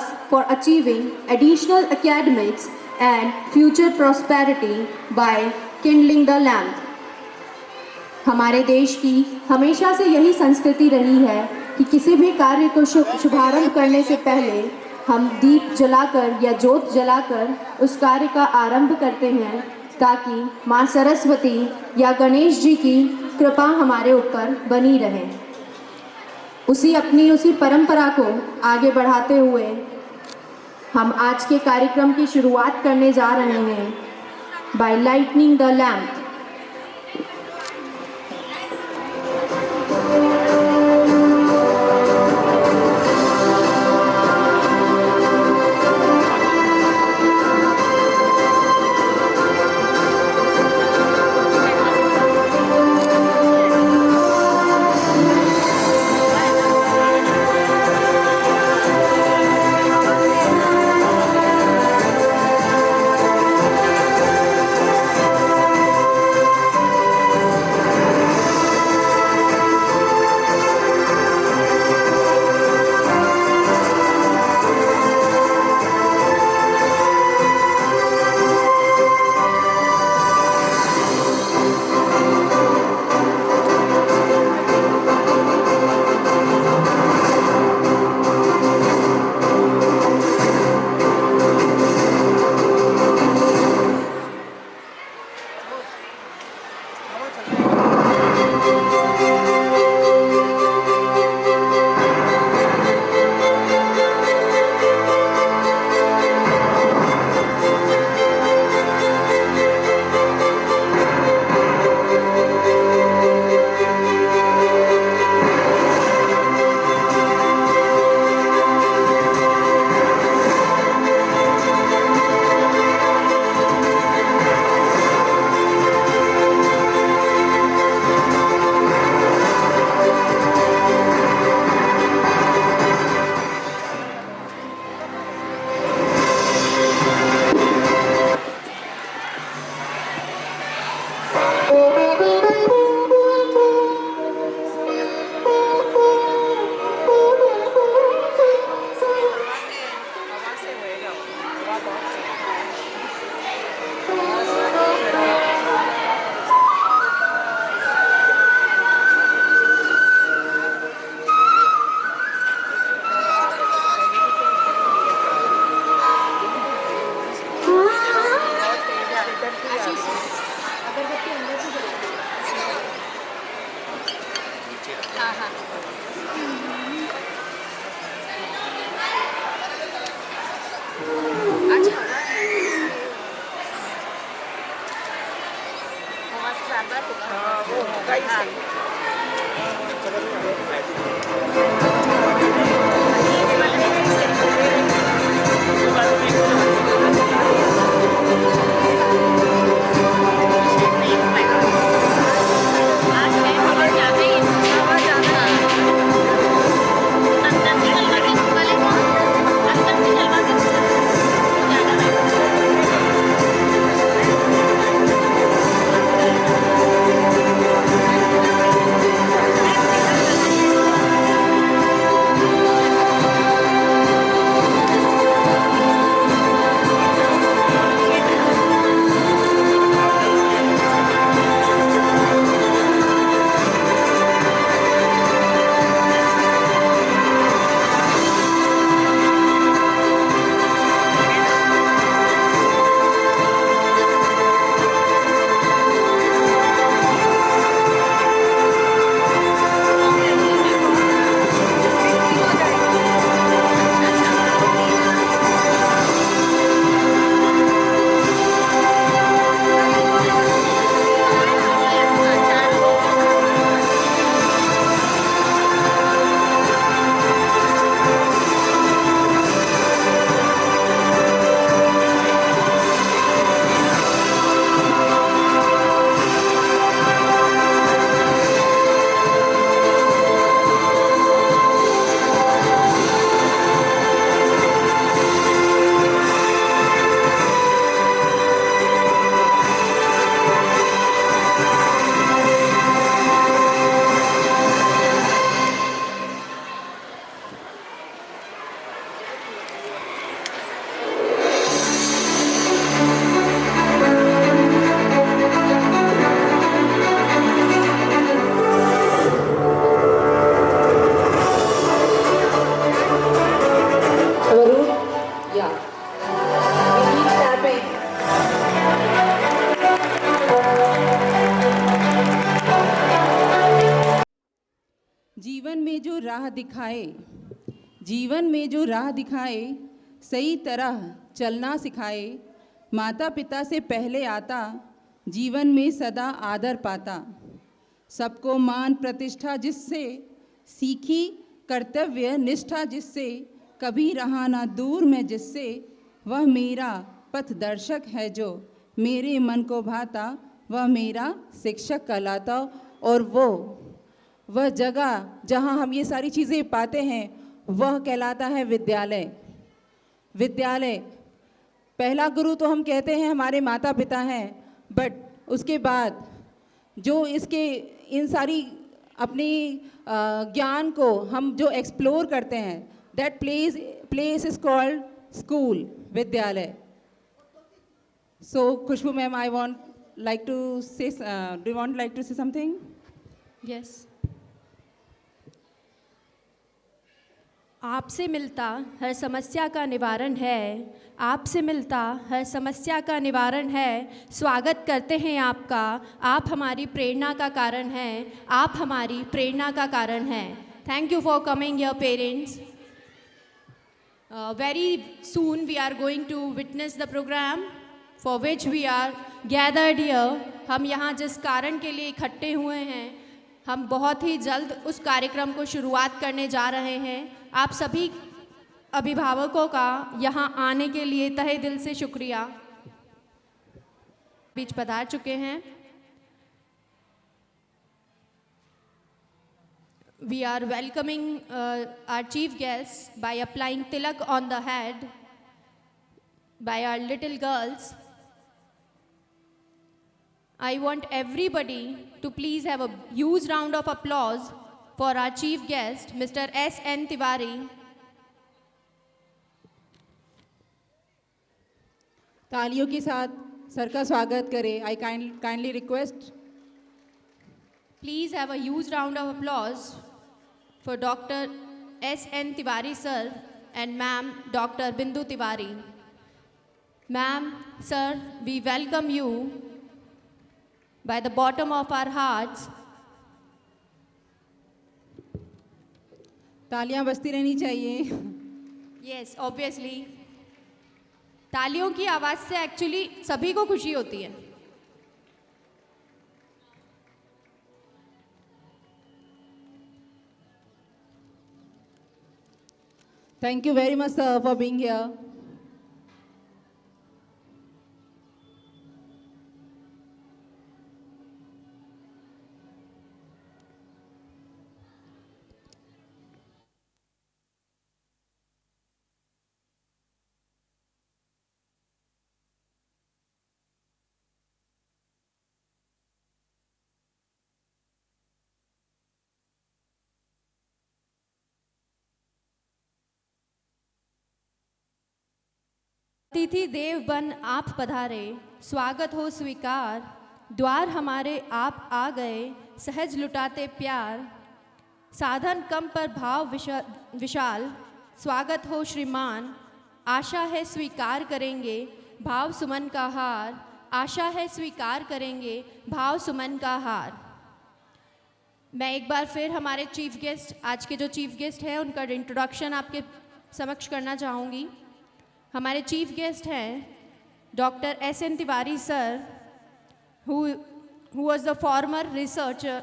us for achieving additional academics and future prosperity by kindling the lamp. हमारे देश की हमेशा से यही संस्कृति रही है कि किसी भी कार्य को शुभारंभ करने से पहले हम दीप जलाकर या ज्योत जलाकर उस कार्य का आरंभ करते हैं, ताकि माँ सरस्वती या गणेश जी की कृपा हमारे ऊपर बनी रहे। उसी परंपरा को आगे बढ़ाते हुए हम आज के कार्यक्रम की शुरुआत करने जा रहे हैं बाय लाइटनिंग द लैम्प। जीवन में जो राह दिखाए, जीवन में जो राह दिखाए, सही तरह चलना सिखाए, माता पिता से पहले आता, जीवन में सदा आदर पाता। सबको मान प्रतिष्ठा जिससे सीखी, कर्तव्य निष्ठा जिससे कभी रहा ना दूर मैं जिससे, वह मेरा पथ दर्शक है जो मेरे मन को भाता, वह मेरा शिक्षक कहलाता। और वह जगह जहाँ हम ये सारी चीज़ें पाते हैं वह कहलाता है विद्यालय। विद्यालय पहला गुरु तो हम कहते हैं हमारे माता पिता हैं, बट उसके बाद जो इसके इन सारी अपनी ज्ञान को हम जो एक्सप्लोर करते हैं, that place is called school, विद्यालय। So Khushboo ma'am, I want like to say, do you want like to say something? Yes. आपसे मिलता हर समस्या का निवारण है, आपसे मिलता हर समस्या का निवारण है। स्वागत करते हैं आपका, आप हमारी प्रेरणा का कारण हैं, आप हमारी प्रेरणा का कारण हैं। Thank you for coming your parents. Very soon we are going to witness the programme for which we are gathered here. हम यहाँ जिस कारण के लिए इकट्ठे हुए हैं, हम बहुत ही जल्द उस कार्यक्रम को शुरुआत करने जा रहे हैं। आप सभी अभिभावकों का यहाँ आने के लिए तहे दिल से शुक्रिया। बीच पधार चुके हैं। We are welcoming our chief guests by applying tilak on the head by our little girls. I want everybody to please have a huge round of applause for our chief guest, Mr. S.N. Tiwari. तालियों के साथ sir का स्वागत करें। I kindly request. Please have a huge round of applause for Dr. S.N. Tiwari sir and ma'am Dr. Bindu Tiwari. Ma'am, sir, we welcome you by the bottom of our hearts. तालियां बजती रहनी चाहिए। Yes, obviously. तालियों की आवाज़ से actually सभी को खुशी होती है। Thank you very much, sir, for being here. अतिथि देव बन आप पधारे, स्वागत हो स्वीकार, द्वार हमारे आप आ गए, सहज लुटाते प्यार, साधन कम पर भाव विशाल, स्वागत हो श्रीमान, आशा है स्वीकार करेंगे भाव सुमन का हार, आशा है स्वीकार करेंगे भाव सुमन का हार। मैं एक बार फिर हमारे चीफ गेस्ट, आज के जो चीफ गेस्ट हैं उनका इंट्रोडक्शन आपके समक्ष करना चाहूँगी। हमारे चीफ गेस्ट हैं doctor S.N. Tiwari sir, who was the former researcher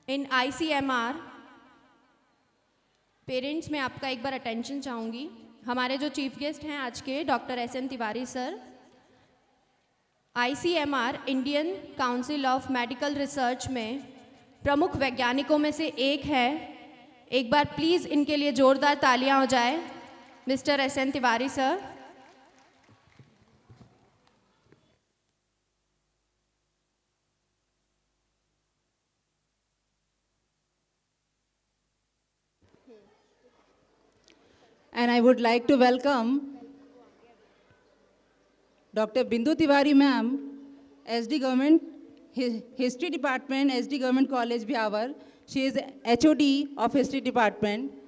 in ICMR। Parents, मैं आपका एक बार अटेंशन चाहूँगी। हमारे जो चीफ गेस्ट हैं आज के doctor S.N. Tiwari sir, ICMR Indian council of medical research में प्रमुख वैज्ञानिकों में से एक है। एक बार प्लीज़ इनके लिए ज़ोरदार तालियां हो जाए। Mister S.N. Tiwari sir. And I would like to welcome Dr. Bindu Tiwari ma'am, SD Government History Department, SD Government College Bhiawar. She is HOD of History Department.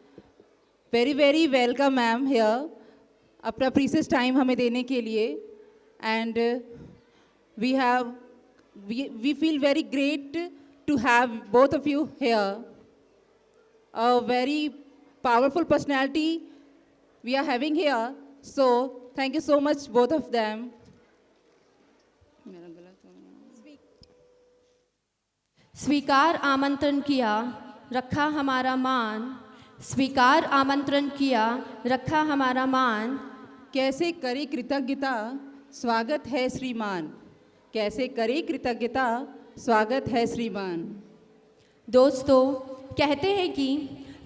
Very very welcome ma'am here. अपना precious time हमें देने के लिए, and we feel very great to have both of you here. A very powerful personality we are having here. So thank you so much, both of them. स्वीकार आमंत्रण किया, रखा हमारा मान। स्वीकार आमंत्रण किया, रखा हमारा मान। कैसे करे कृतज्ञता, स्वागत है श्रीमान। कैसे करे कृतज्ञता, स्वागत है श्रीमान। दोस्तों, कहते हैं कि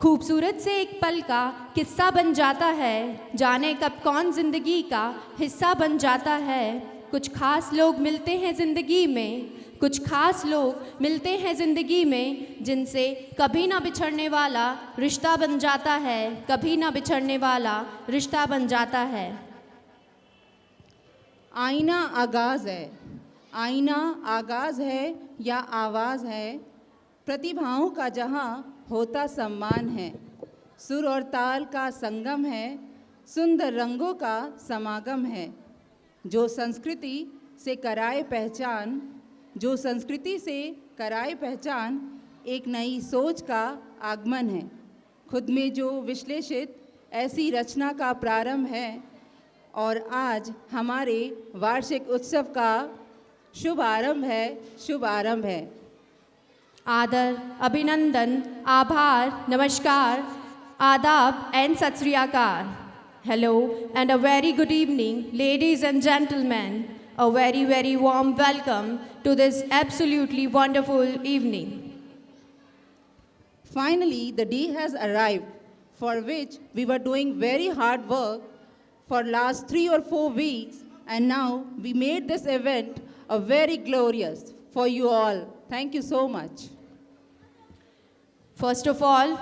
खूबसूरत से एक पल का किस्सा बन जाता है, जाने कब कौन जिंदगी का हिस्सा बन जाता है। कुछ खास लोग मिलते हैं ज़िंदगी में, कुछ खास लोग मिलते हैं ज़िंदगी में, जिनसे कभी ना बिछड़ने वाला रिश्ता बन जाता है, कभी ना बिछड़ने वाला रिश्ता बन जाता है। आईना आगाज़ है, आईना आगाज़ है या आवाज़ है, प्रतिभाओं का जहाँ होता सम्मान है। सुर और ताल का संगम है, सुंदर रंगों का समागम है। जो संस्कृति से कराए पहचान, जो संस्कृति से कराए पहचान, एक नई सोच का आगमन है। खुद में जो विश्लेषित ऐसी रचना का प्रारंभ है और आज हमारे वार्षिक उत्सव का शुभ आरंभ है, शुभ आरंभ है। आदर, अभिनंदन, आभार, नमस्कार, आदाब एंड सत श्री अकाल। Hello and a very good evening, ladies and gentlemen. A very, very warm welcome to this absolutely wonderful evening. Finally, the day has arrived for which we were doing very hard work for last 3 or 4 weeks, and now we made this event a very glorious for you all. Thank you so much. First of all,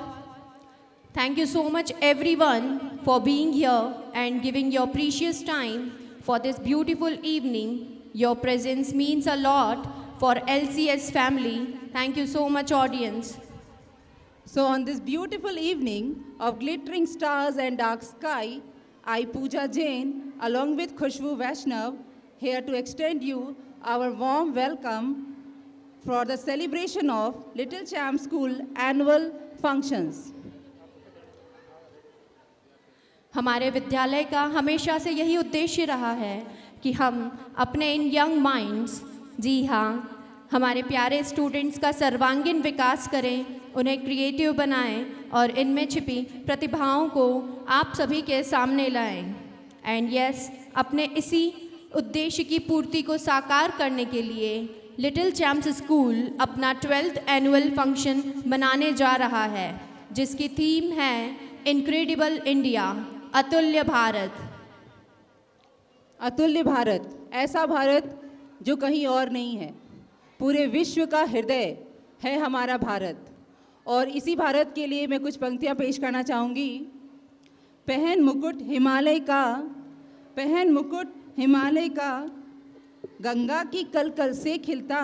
thank you so much everyone for being here and giving your precious time for this beautiful evening. Your presence means a lot for LCS family. Thank you so much, audience. So on this beautiful evening of glittering stars and dark sky, I, Pooja Jain, along with Khushbu Vaishnav, here to extend you our warm welcome for the celebration of Little Champ School annual functions. हमारे विद्यालय का हमेशा से यही उद्देश्य रहा है कि हम अपने इन यंग माइंड्स, जी हाँ, हमारे प्यारे स्टूडेंट्स का सर्वांगीण विकास करें, उन्हें क्रिएटिव बनाएं और इनमें छिपी प्रतिभाओं को आप सभी के सामने लाएं। एंड यस, अपने इसी उद्देश्य की पूर्ति को साकार करने के लिए लिटिल चैम्प्स स्कूल अपना 12th एनुअल फंक्शन मनाने जा रहा है, जिसकी थीम है इनक्रेडिबल इंडिया, अतुल्य भारत। अतुल्य भारत, ऐसा भारत जो कहीं और नहीं है। पूरे विश्व का हृदय है हमारा भारत। और इसी भारत के लिए मैं कुछ पंक्तियाँ पेश करना चाहूँगी। पहन मुकुट हिमालय का, पहन मुकुट हिमालय का, गंगा की कलकल से खिलता,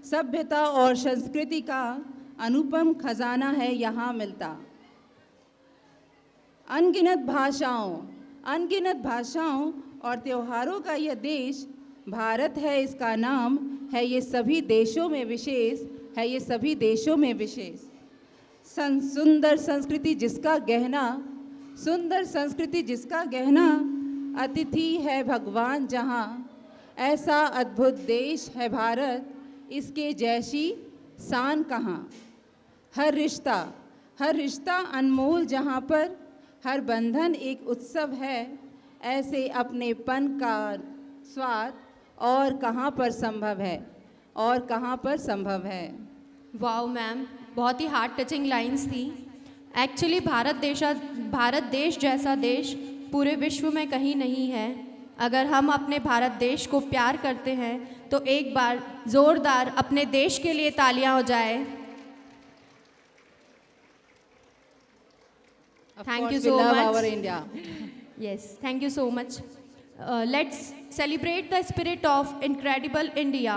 सभ्यता और संस्कृति का अनुपम खजाना है यहाँ मिलता। अनगिनत भाषाओं और त्योहारों का यह देश भारत है, इसका नाम है ये सभी देशों में विशेष, है ये सभी देशों में विशेष। सुंदर संस्कृति जिसका गहना, सुंदर संस्कृति जिसका गहना, अतिथि है भगवान जहाँ, ऐसा अद्भुत देश है भारत, इसके जैसी शान कहाँ। हर रिश्ता अनमोल जहाँ पर, हर बंधन एक उत्सव है, ऐसे अपनेपन का स्वाद और कहाँ पर संभव है, और कहाँ पर संभव है। वाओ मैम, बहुत ही हार्ट टचिंग लाइंस थी। एक्चुअली भारत देश जैसा देश पूरे विश्व में कहीं नहीं है। अगर हम अपने भारत देश को प्यार करते हैं तो एक बार ज़ोरदार अपने देश के लिए तालियां हो जाए। Thank you so much. Our India. Yes, thank you so much. Let's celebrate the spirit of incredible India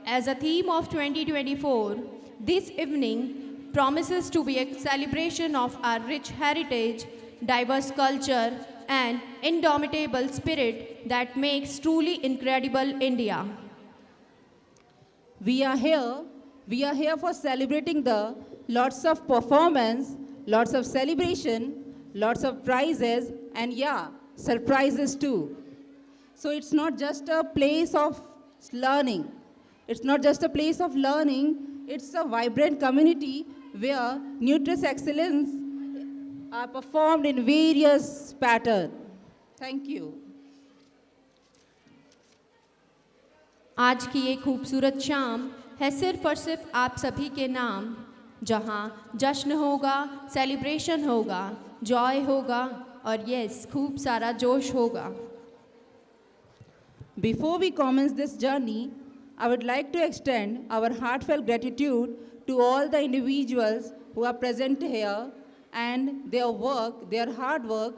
as a theme of 2024. This evening promises to be a celebration of our rich heritage, diverse culture, and indomitable spirit that makes truly incredible India. We are here We are here for celebrating the lots of performance, lots of celebration, lots of prizes, and yeah, surprises too. So it's not just a place of learning. It's not just a place of learning, it's a vibrant community where nutritious excellence are performed in various patterns. Thank you. आज की ये खूबसूरत शाम है सिर्फ और सिर्फ आप सभी के नाम, जहाँ जश्न होगा, सेलिब्रेशन होगा, जॉय होगा और यस खूब सारा जोश होगा। Before we commence this journey, I would like to extend our heartfelt gratitude to all the individuals who are present here and their work, their hard work.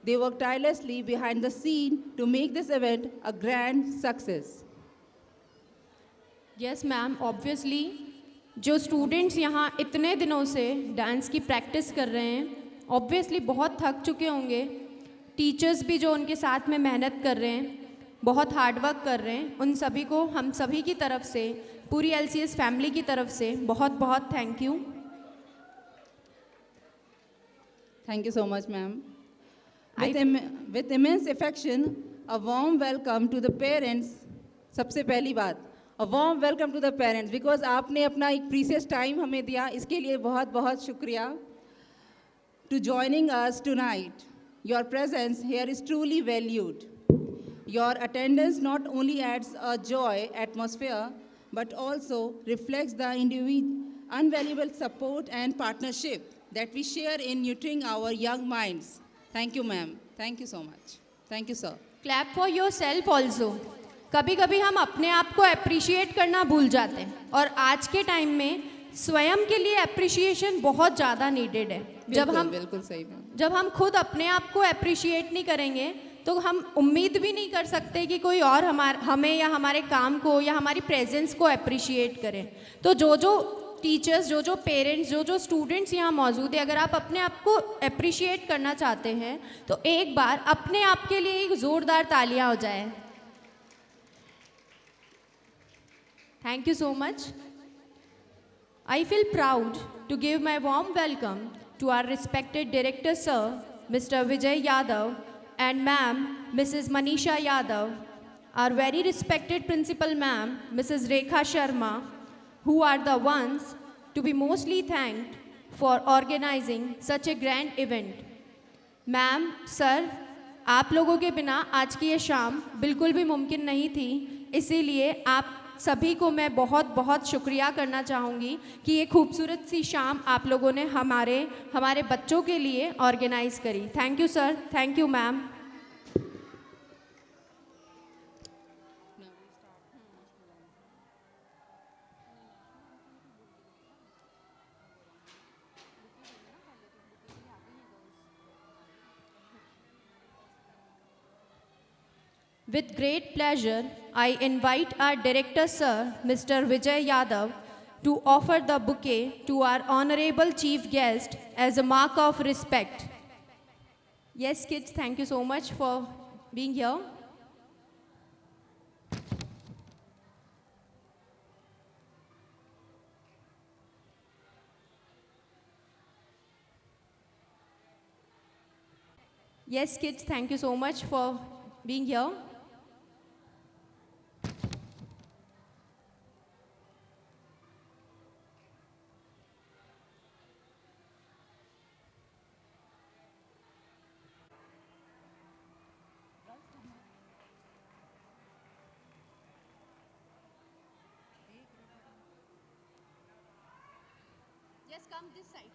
They work tirelessly behind the scene to make this event a grand success. Yes ma'am, obviously जो students यहाँ इतने दिनों से dance की practice कर रहे हैं, obviously बहुत थक चुके होंगे। टीचर्स भी जो उनके साथ में मेहनत कर रहे हैं, बहुत हार्ड वर्क कर रहे हैं, उन सभी को हम सभी की तरफ से, पूरी LCS फैमिली की तरफ से बहुत बहुत thank you. Thank you so much, ma'am. With immense affection, a warm welcome to the parents. सबसे पहली बात, a warm welcome to the parents because आपने अपना एक precious time हमें दिया, इसके लिए बहुत बहुत शुक्रिया. To joining us tonight, your presence here is truly valued. Your attendance not only adds a joy atmosphere, but also reflects the invaluable support and partnership that we share in nurturing our young minds. Thank you, ma'am. Thank you so much. Thank you, sir. Clap for your self also. कभी कभी हम अपने आप को appreciate करना भूल जाते हैं और आज के टाइम में स्वयं के लिए अप्रिशिएशन बहुत ज़्यादा नीडेड है। बिल्कुल सही मैम। जब हम खुद अपने आप को अप्रिशिएट नहीं करेंगे तो हम उम्मीद भी नहीं कर सकते कि कोई और हमें या हमारे काम को या हमारी प्रेजेंस को अप्रिशिएट करे। तो जो टीचर्स, जो पेरेंट्स, जो स्टूडेंट्स यहाँ मौजूद है, अगर आप अपने आप को अप्रिशिएट करना चाहते हैं तो एक बार अपने आप के लिए एक ज़ोरदार तालियां हो जाए। Thank you so much. I feel proud to give my warm welcome to our respected director sir Mr. Vijay Yadav and ma'am Mrs. Manisha Yadav, our very respected principal ma'am Mrs. Rekha Sharma, who are the ones to be mostly thanked for organizing such a grand event. Ma'am, sir, आप लोगों के बिना आज की ये शाम बिल्कुल भी मुमकिन नहीं थी, इसीलिए आप सभी को मैं बहुत बहुत शुक्रिया करना चाहूँगी कि ये खूबसूरत सी शाम आप लोगों ने हमारे बच्चों के लिए ऑर्गेनाइज करी। Thank you sir, thank you ma'am. With great pleasure, I invite our director sir, Mr. Vijay Yadav, to offer the bouquet to our honorable chief guest as a mark of respect. Yes, kids, thank you so much for being here. Yes, kids, thank you so much for being here. Yes, come this side.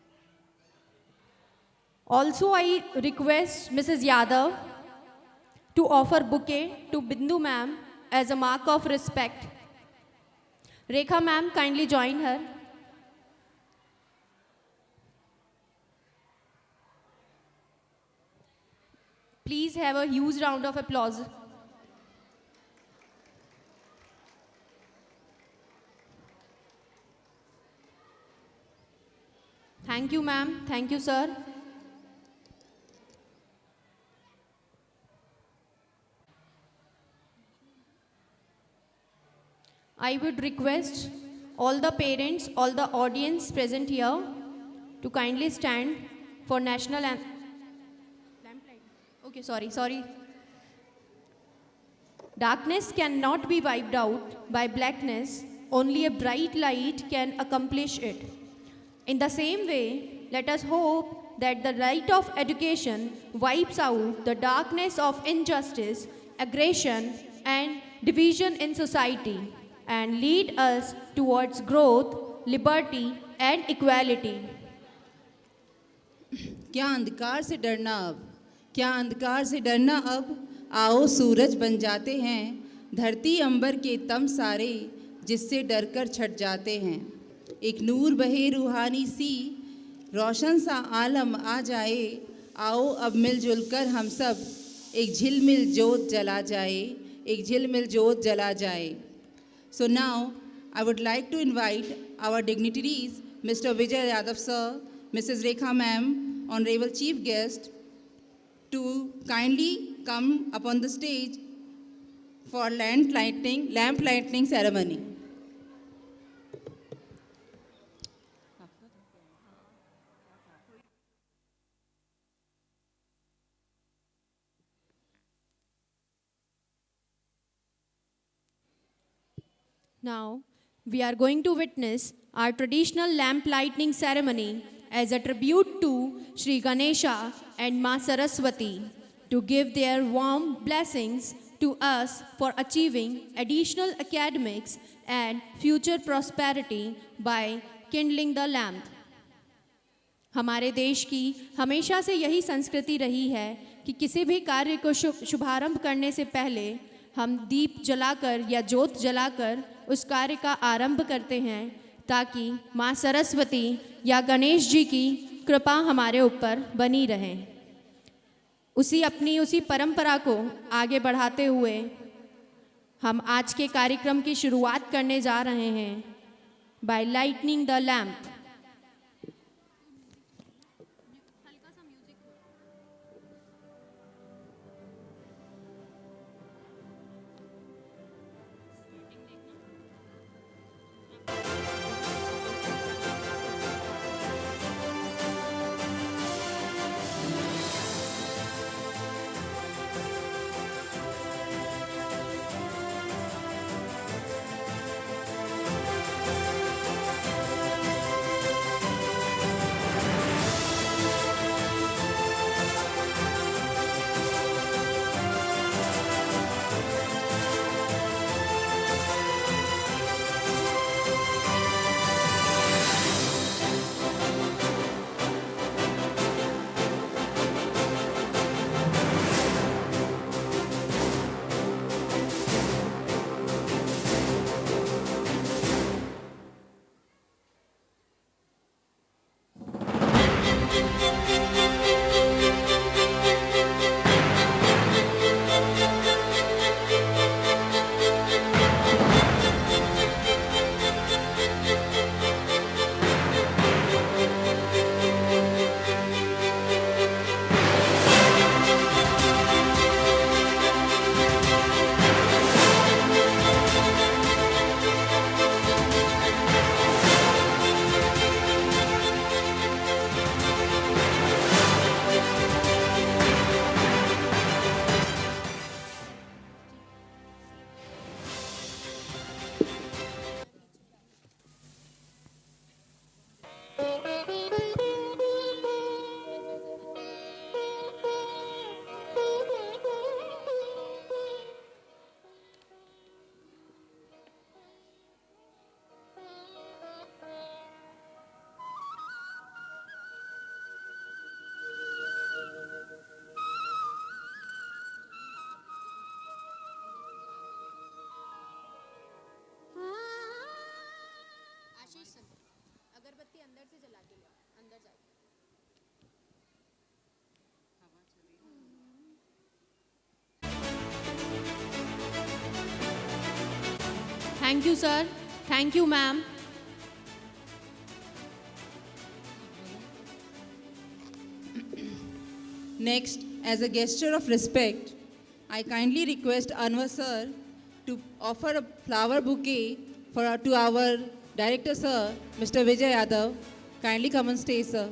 Also, I request Mrs. Yadav to offer bouquet to Bindu ma'am as a mark of respect. Rekha ma'am, kindly join her. Please have a huge round of applause. Thank you, ma'am. Thank you, sir. I would request all the parents, all the audience present here to kindly stand for national anthem. Okay, sorry. Darkness cannot be wiped out by blackness, only a bright light can accomplish it. In the same way, let us hope that the light of education wipes out the darkness of injustice, aggression, and division in society and lead us towards growth, liberty, and equality. क्या अंधकार से डरना अब, क्या अंधकार से डरना अब, आओ सूरज बन जाते हैं, धरती अंबर के तम सारे जिससे डरकर छट जाते हैं। एक नूर बहे रूहानी सी, रोशन सा आलम आ जाए, आओ अब मिलजुल कर हम सब एक झिलमिल जोत जला जाए, एक झिलमिल जोत जला जाए। So now I would like to invite our dignitaries, Mr. Vijay Yadav sir, Mrs. Rekha ma'am, Honorable Chief Guest, to kindly come upon the stage for lamp lighting ceremony. Now, we are going to witness our traditional lamp lighting ceremony as a tribute to Sri Ganesha and Ma Saraswati to give their warm blessings to us for achieving additional academics and future prosperity by kindling the lamp. हमारे देश की हमेशा से यही संस्कृति रही है कि किसी भी कार्य को शुभारंभ करने से पहले हम दीप जलाकर या ज्योत जलाकर उस कार्य का आरंभ करते हैं ताकि माँ सरस्वती या गणेश जी की कृपा हमारे ऊपर बनी रहे। उसी परंपरा को आगे बढ़ाते हुए हम आज के कार्यक्रम की शुरुआत करने जा रहे हैं बाय लाइटनिंग द लैम्प। अगरबत्ती अंदर से जला के लो, अंदर जाके। Thank you, sir. Thank you, ma'am. Next, as a gesture of respect, I kindly request Anwar sir to offer a flower bouquet to our Director Sir, Mr. Vijay Yadav, kindly come on stage, sir.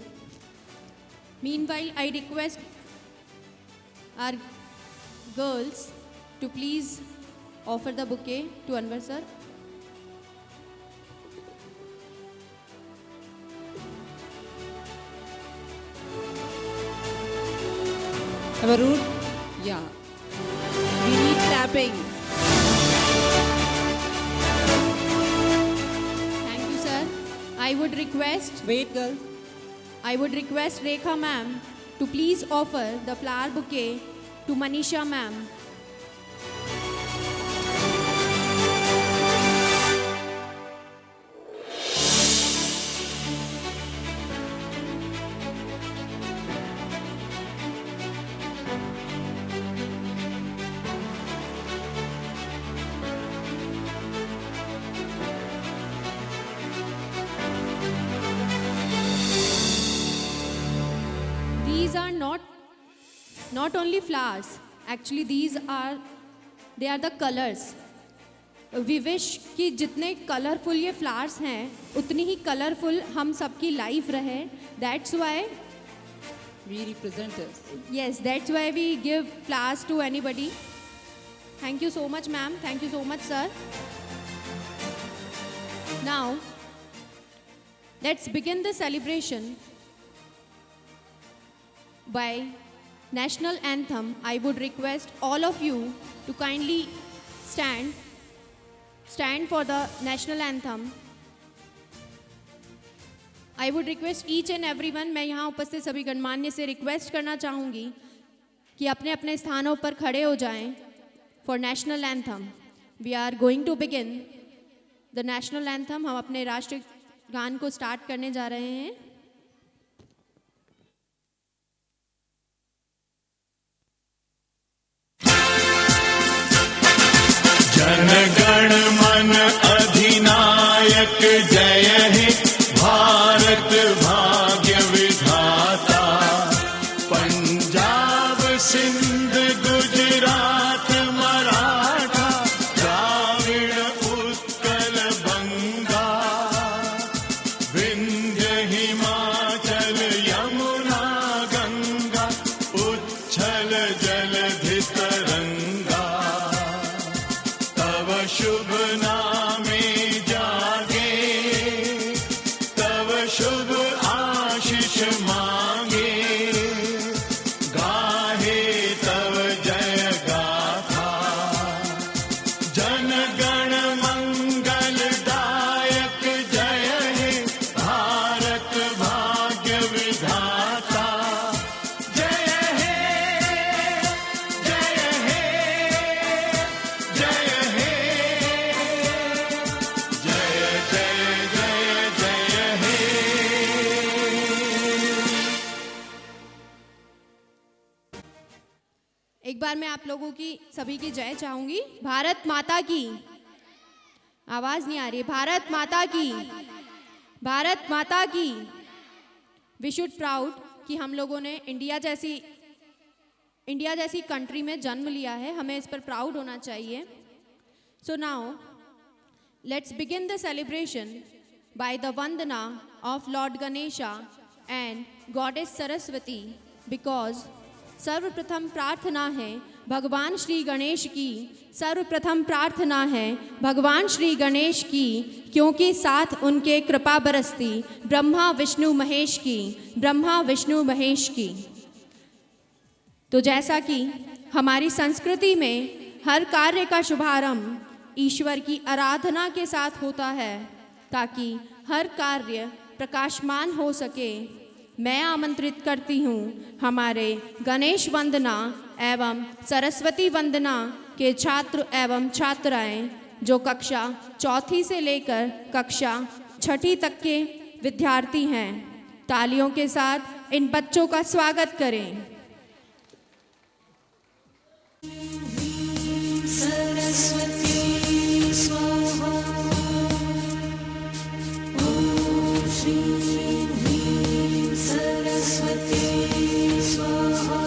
Meanwhile, I request our girls to please offer the bouquet to Anwar sir. Varun, yeah. We need clapping. Thank you, sir. I would request Wait, girls. Rekha ma'am to please offer the flower bouquet to Manisha ma'am. These are not only flowers. Actually, they are the colors. We wish कि जितने colourful ये flowers हैं उतनी ही colourful हम सबकी life रहे. That's why We representatives. yes, that's why we give flowers to anybody. Thank you so much, ma'am. Thank you so much, sir. Now, let's begin the celebration by national anthem. I would request all of you to kindly stand for the national anthem. I would request each and everyone, मैं यहाँ उपस्थित सभी गणमान्य से request करना चाहूँगी कि अपने अपने स्थानों पर खड़े हो जाएं for national anthem. We are going to begin the national anthem. हम अपने राष्ट्रीय गान को स्टार्ट करने जा रहे हैं. जन गण मन अधिनायक जय हे भारत भाग्य विधाता पंजाब सिंध गुजरात मराठा द्राविड़ उत्कल बंगा विंध्य हिमाचल यमुना गंगा उच्छल जलधि तरंगा तव शुभ नामे जागे तव शुभ आशीष मांगे गाहे तव जय गाथा जन गण मंगल दायक जय हे भारत भाग्य विधाता जय हे जय हे जय हे जय जय जय जय हे एक बार मैं आप लोगों की सभी की जय चाहूंगी. भारत माता की. आवाज नहीं आ रही. भारत माता की. भारत माता की. वी शुड प्राउड कि हम लोगों ने इंडिया जैसी कंट्री में जन्म लिया है. हमें इस पर प्राउड होना चाहिए. So now let's begin the celebration by the Vandana of Lord Ganesha and goddess Saraswati because सर्वप्रथम प्रार्थना है भगवान श्री गणेश की. सर्वप्रथम प्रार्थना है भगवान श्री गणेश की क्योंकि साथ उनके कृपा बरसती ब्रह्मा विष्णु महेश की. ब्रह्मा विष्णु महेश की. तो जैसा कि हमारी संस्कृति में हर कार्य का शुभारंभ ईश्वर की आराधना के साथ होता है ताकि हर कार्य प्रकाशमान हो सके, मैं आमंत्रित करती हूँ हमारे गणेश वंदना एवं सरस्वती वंदना के छात्र एवं छात्राएं जो कक्षा 4th से लेकर कक्षा 6ठी तक के विद्यार्थी हैं. तालियों के साथ इन बच्चों का स्वागत करें. सरस्वती स्वाहा ॐ श्रीं ह्रीं सरस्वती स्वाहा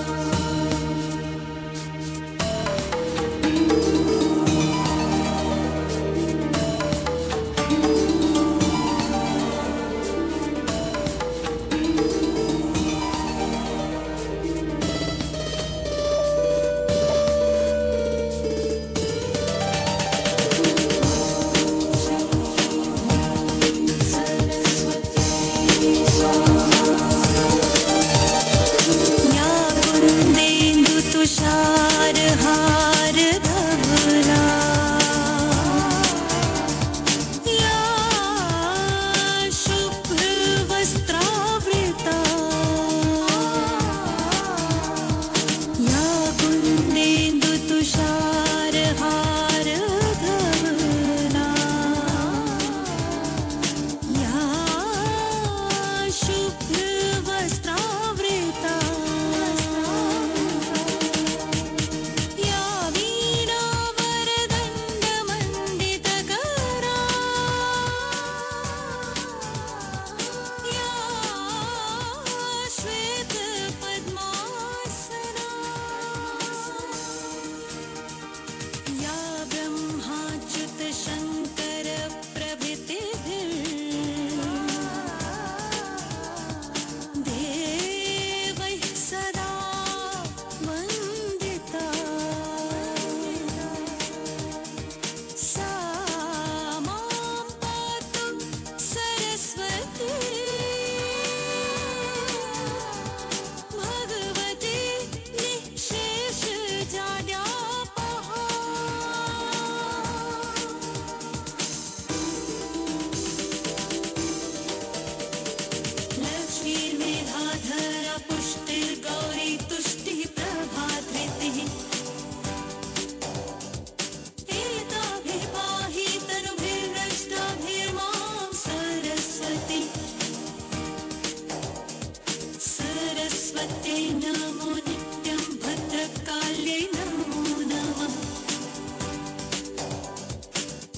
सरस्वते नमो नित्यं भद्रकाले नमो नमः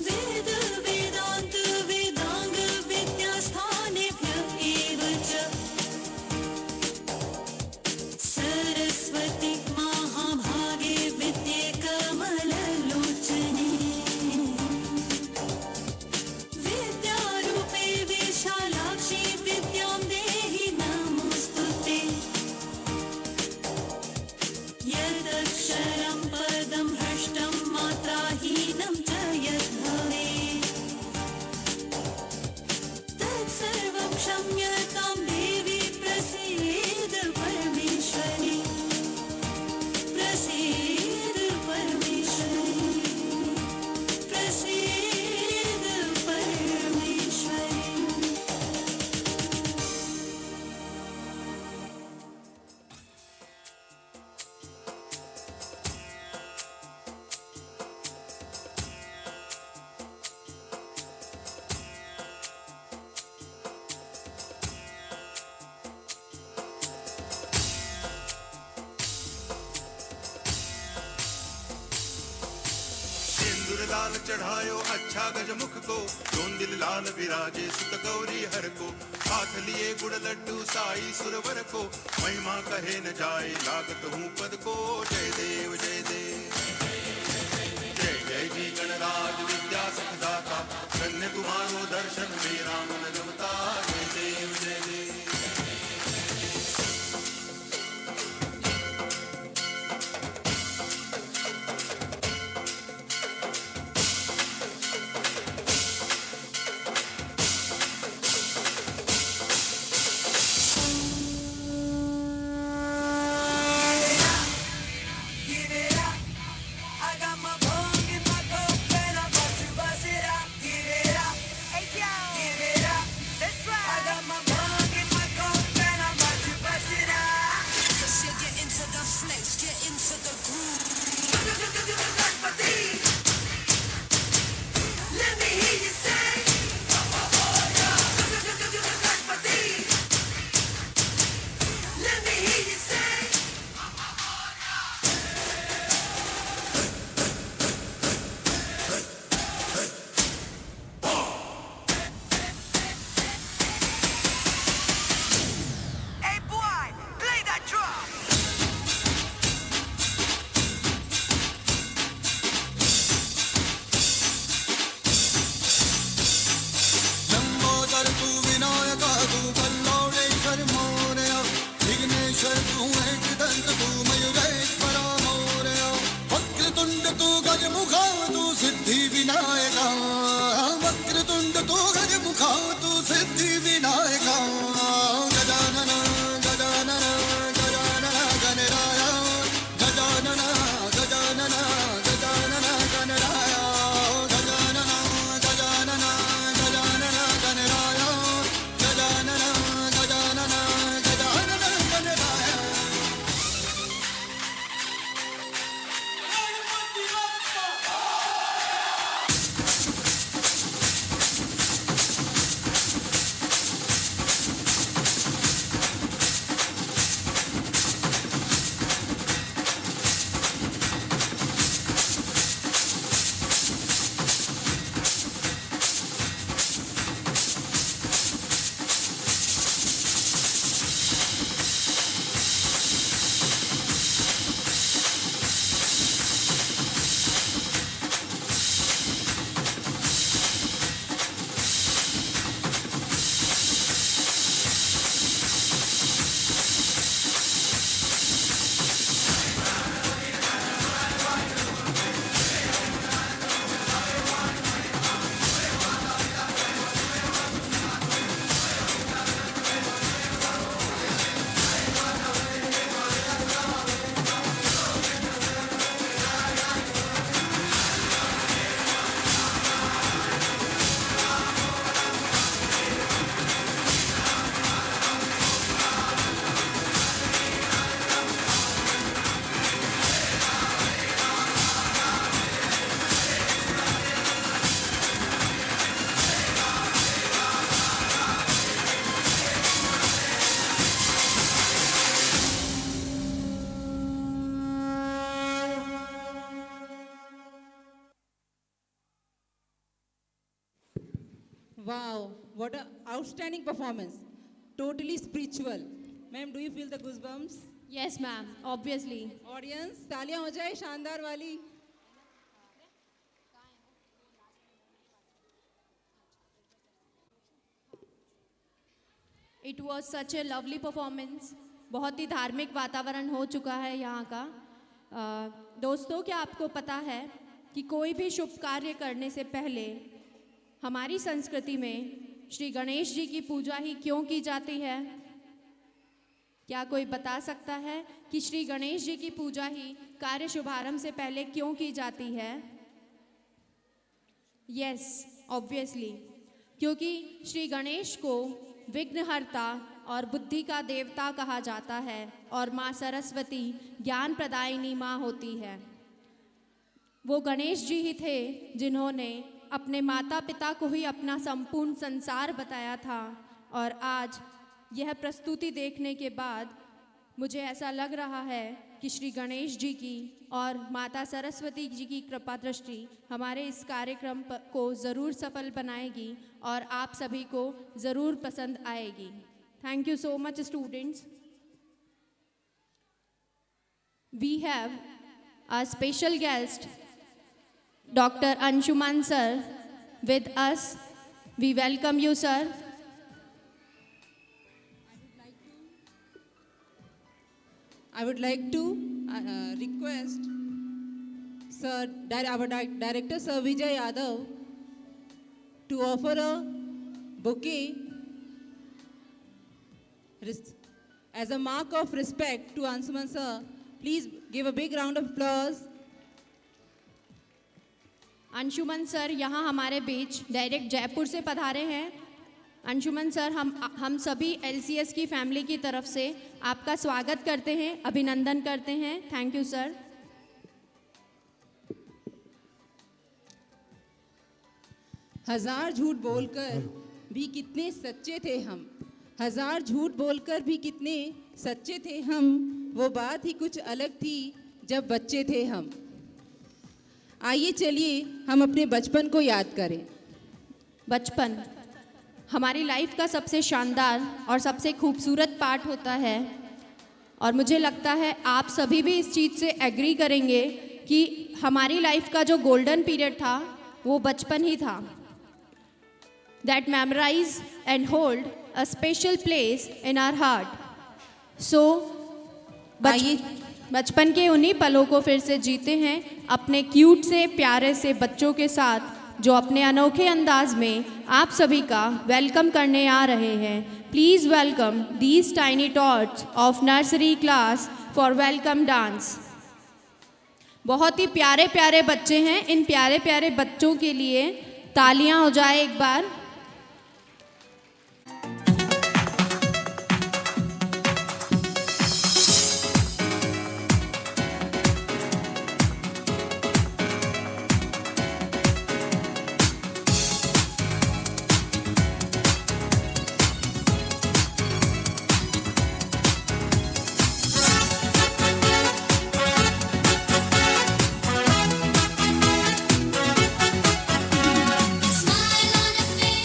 वेद वेदान्त वेदांग विद्यास्थानेभ्यः एव च सरस्वती महाभागे विद्ये कमललोचने विद्यारूपे विशालाक्षी विद्यां देहि नमोऽस्तुते यदक्षरं पदं भ्रष्टं मात्राहीनं च यद्भवेत् तत्सर्वं क्षम्यतां देवी प्रसीद परमेश्वरी प्रसीद परमेश्वरी प्रसीद परमेश्वरी सिंदूर लाल चढ़ायो अच्छा गजमुख को जोंदिल लाल विराजे सुत गौरी हर को हाथ लिए गुड़ लड्डू साई सुरवर को महिमा कहे न जाए लागत हूँ पद को जय देव जय देव जय जय जी गणराज विद्या सुखदाता धन्य तुम्हारो दर्शन मेरा मन रमता जय देव जय देव Give it up. Wow, what an outstanding performance. Totally spiritual. Ma'am, do you feel the goosebumps? Yes, ma'am, obviously. Audience, तालियां हो जाए शानदार वाली. It was such A lovely performance. बहुत ही धार्मिक वातावरण हो चुका है यहाँ का. दोस्तों, क्या आपको पता है कि कोई भी शुभ कार्य करने से पहले हमारी संस्कृति में श्री गणेश जी की पूजा ही क्यों की जाती है? क्या कोई बता सकता है कि श्री गणेश जी की पूजा ही कार्य शुभारंभ से पहले क्यों की जाती है? यस, ऑब्वियसली, क्योंकि श्री गणेश को विघ्नहर्ता और बुद्धि का देवता कहा जाता है और माँ सरस्वती ज्ञान प्रदायिनी माँ होती है. वो गणेश जी ही थे जिन्होंने अपने माता पिता को ही अपना संपूर्ण संसार बताया था. और आज यह प्रस्तुति देखने के बाद मुझे ऐसा लग रहा है कि श्री गणेश जी की और माता सरस्वती जी की कृपा दृष्टि हमारे इस कार्यक्रम को ज़रूर सफल बनाएगी और आप सभी को ज़रूर पसंद आएगी. Thank you so much students. We have a special guest, Dr. Anshuman sir, with us. We welcome you, sir. I would like to request Sir, our Director Sir Vijay Yadav to offer a bouquet as a mark of respect to Anshuman sir. Please give a big round of applause. Anshuman sir यहाँ हमारे बीच direct Jaipur से पधारे हैं. Anshuman sir, हम सभी LCS की family की तरफ से आपका स्वागत करते हैं, अभिनंदन करते हैं. Thank you sir. हजार झूठ बोलकर भी कितने सच्चे थे हम. हजार झूठ बोलकर भी कितने सच्चे थे हम. वो बात ही कुछ अलग थी जब बच्चे थे हम. आइए चलिए हम अपने बचपन को याद करें. बचपन हमारी लाइफ का सबसे शानदार और सबसे खूबसूरत पार्ट होता है. और मुझे लगता है आप सभी भी इस चीज़ से एग्री करेंगे कि हमारी लाइफ का जो गोल्डन पीरियड था वो बचपन ही था. That memorise and hold a special place in our heart. So बचपन के उन्हीं पलों को फिर से जीते हैं अपने क्यूट से प्यारे से बच्चों के साथ, जो अपने अनोखे अंदाज में आप सभी का वेलकम करने आ रहे हैं. Please welcome these tiny tots of nursery class for welcome dance. बहुत ही प्यारे प्यारे बच्चे हैं. इन प्यारे प्यारे बच्चों के लिए तालियां हो जाए एक बार. Smile on her face.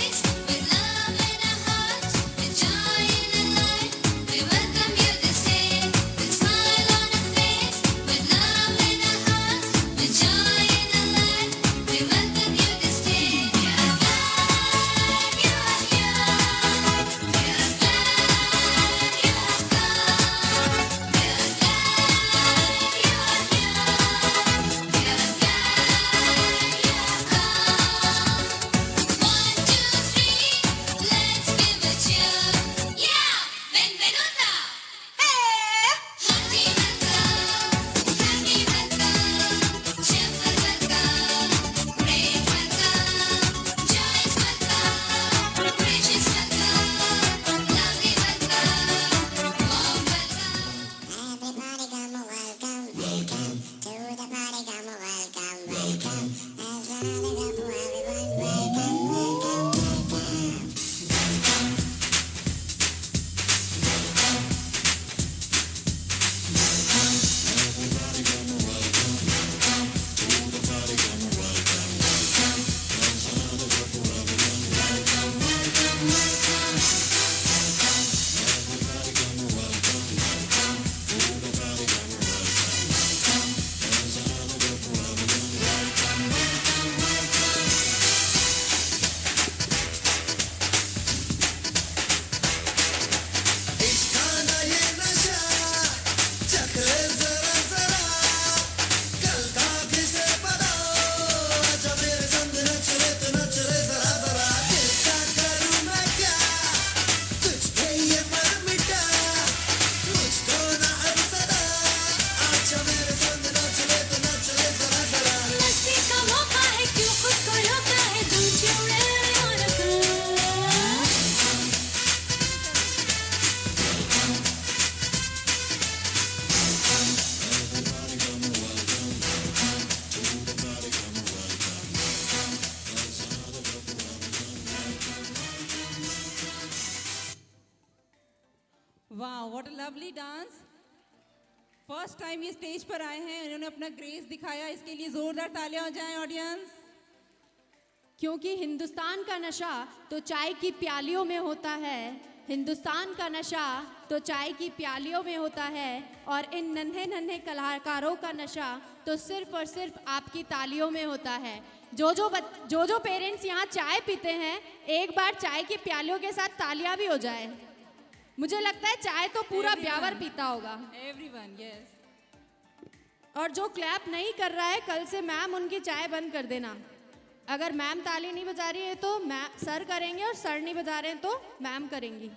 Lovely dance. First time ये स्टेज पर आए हैं, इन्होंने अपना ग्रेस दिखाया, इसके लिए जोरदार तालियां हो जाएं ऑडियंस। क्योंकि हिंदुस्तान का नशा तो चाय की प्यालियों में होता है, हिंदुस्तान का नशा तो चाय की प्यालियों में होता है, और इन नन्हे नन्हे कलाकारों का नशा तो सिर्फ और सिर्फ आपकी तालियों में होता है। जो पेरेंट्स यहाँ चाय पीते हैं, एक बार चाय की प्यालियों के साथ तालियां भी हो जाए। मुझे लगता है चाय तो पूरा ब्यावर पीता होगा। Everyone, yes. और जो क्लैप नहीं कर रहा है, कल से मैम उनकी चाय बंद कर देना। अगर मैम ताली नहीं बजा रही है तो मैम सर करेंगे, और सर नहीं बजा रहे हैं तो मैम करेंगी।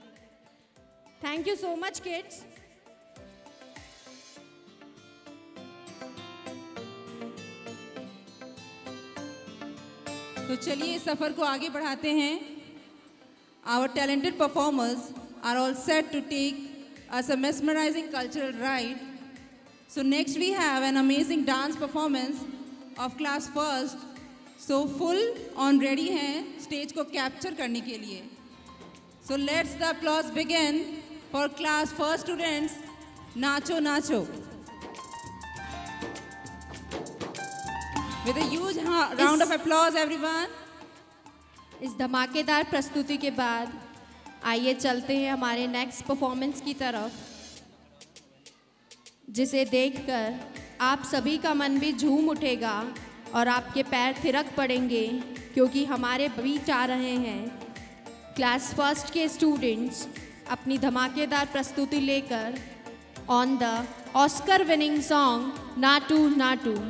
Thank you so much kids. तो चलिए इस सफर को आगे बढ़ाते हैं। Our talented performers are all set to take us a mesmerizing cultural ride. So next we have an amazing dance performance of class first. So full on ready हैं stage को capture करने के लिए। So let's the applause begin for class first students. Nacho nacho. With a huge round of applause everyone. इस धमाकेदार प्रस्तुति के बाद आइए चलते हैं हमारे नेक्स्ट परफॉर्मेंस की तरफ, जिसे देखकर आप सभी का मन भी झूम उठेगा और आपके पैर थिरक पड़ेंगे, क्योंकि हमारे बीच आ रहे हैं क्लास फर्स्ट के स्टूडेंट्स अपनी धमाकेदार प्रस्तुति लेकर on the Oscar winning song Naatu Naatu.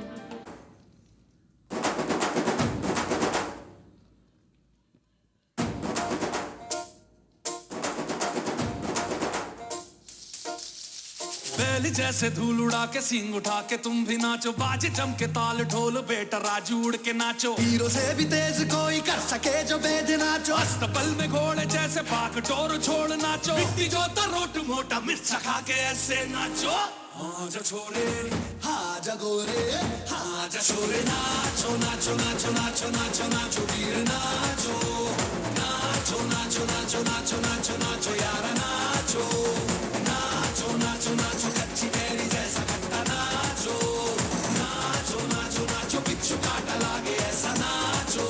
बैल जैसे धूल उड़ा के सींग उठा के तुम भी नाचो, बाजे जम के ताल ढोल बेटा राजू उड़ के नाचो। हीरो से भी तेज कोई कर सके जो बेद नाचो, अस्तबल में घोड़े जैसे भाग टोर छोड़ नाचो। मिट्टी जो तो रोट मोटा मिर्च खा के ऐसे नाचो। हाँ जा छोरे, हाँ जा गोरे, हाँ जा छोरे, नाचो नाचो नाचो नाचो नाचो नाचो वीर नाचो, नाचो नाचो नाचो नाचो नाचो नाचो यार नाचो, नाचो नाचो नाचो कच्ची कैरी जैसा खट्टा नाचो, नाचो नाचो नाचो बिच्छू काटा लागे ऐसा नाचो।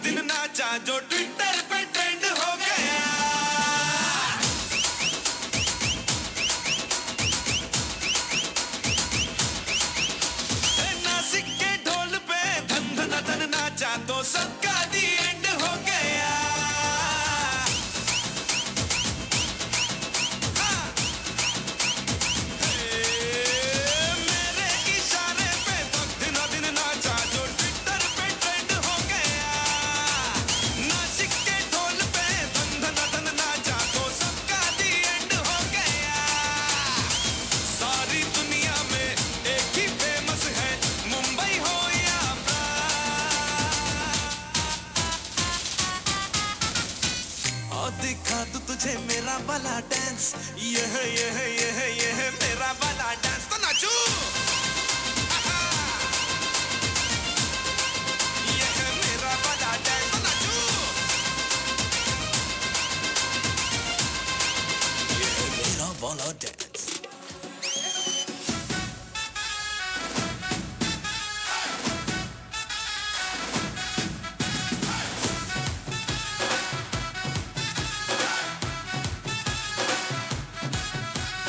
दिन नाचा जो ट्विटर पे ट्रेंड हो गया, नासिक के ढोल पे धन धन धन नाचा तो सबका दी एंड हो गया। मेरे इशारे पे तो दिन दिन नाचा जो ट्विटर पे ट्रेंड हो गया, नासिक के ढोल पे धन धन धन नाचा तो सबका दी एंड हो गया। सारी दुनिया में एक ही फेमस है, मुंबई हो या और दिखा तू तुझे मेरा वाला डांस, ये है मेरा वाला डांस, तो नाचू। ये है मेरा वाला डांस, तो नाचू। ये है मेरा वाला डांस।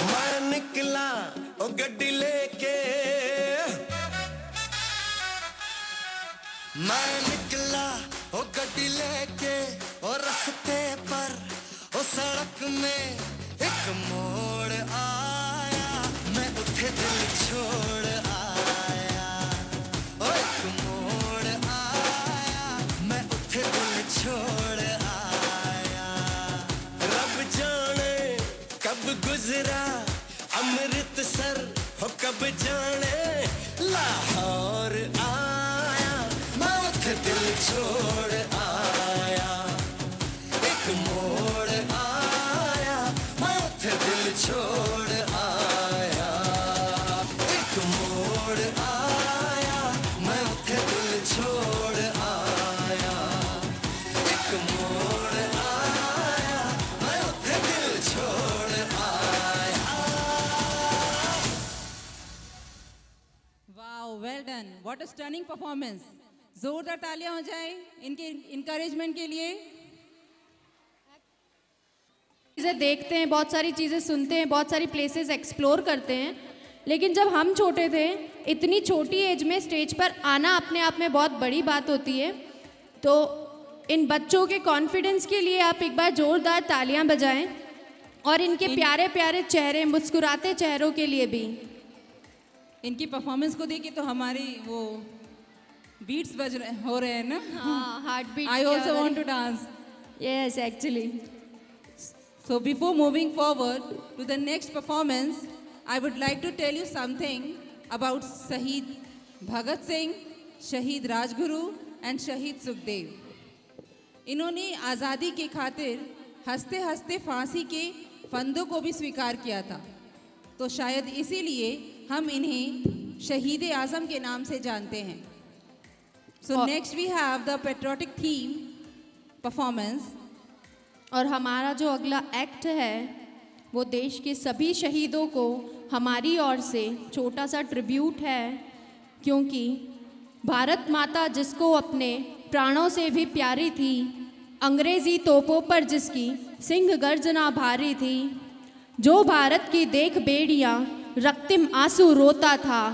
मैं निकला ओ गड्डी लेके, मैं निकला ओ गड्डी लेके, और रास्ते पर ओ सड़क में एक मोड़ आया, मैं उठे दिल छोड़ आया, ओ एक मोड़ आया, मैं उठे दिल छोड़ आया। रब जाने कब गुजरा अमृतसर हो कब जाने लाहौर आया मैं उठ दिल छोड़ आया एक मोड़ आया मैं उठ दिल छोड़ आया एक मोड़ आया मैं उठ दिल छोड़ आया एक मोड़ आया मैं उठ दिल छोड़ आया wow, well done, what a stunning performance. जोरदार तालियां हो जाए इनके इनकरेजमेंट के लिए। चीज़ें देखते हैं, बहुत सारी चीज़ें सुनते हैं, बहुत सारी प्लेसेस एक्सप्लोर करते हैं, लेकिन जब हम छोटे थे, इतनी छोटी एज में स्टेज पर आना अपने आप में बहुत बड़ी बात होती है। तो इन बच्चों के कॉन्फिडेंस के लिए आप एक बार ज़ोरदार तालियां बजाएं, और इनके प्यारे प्यारे चेहरे, मुस्कुराते चेहरों के लिए भी। इनकी परफॉर्मेंस को देखिए तो हमारी वो बीट्स हो रहे हैं ना। हाँ, heart beat. I also want to dance. Yes, actually. So before moving forward to the next performance, I would like to tell you something about Shaheed Bhagat Singh, Shaheed Rajguru and Shaheed Sukhdev. इन्होंने आज़ादी के खातिर हंसते हंसते फांसी के फंदों को भी स्वीकार किया था, तो शायद इसीलिए हम इन्हें शहीद आज़म के नाम से जानते हैं। So next we have the patriotic theme performance. और हमारा जो अगला एक्ट है वो देश के सभी शहीदों को हमारी ओर से छोटा सा ट्रिब्यूट है, क्योंकि भारत माता जिसको अपने प्राणों से भी प्यारी थी, अंग्रेज़ी तोपों पर जिसकी सिंह गर्जना भारी थी, जो भारत की देख बेड़ियाँ रक्तिम आंसू रोता था,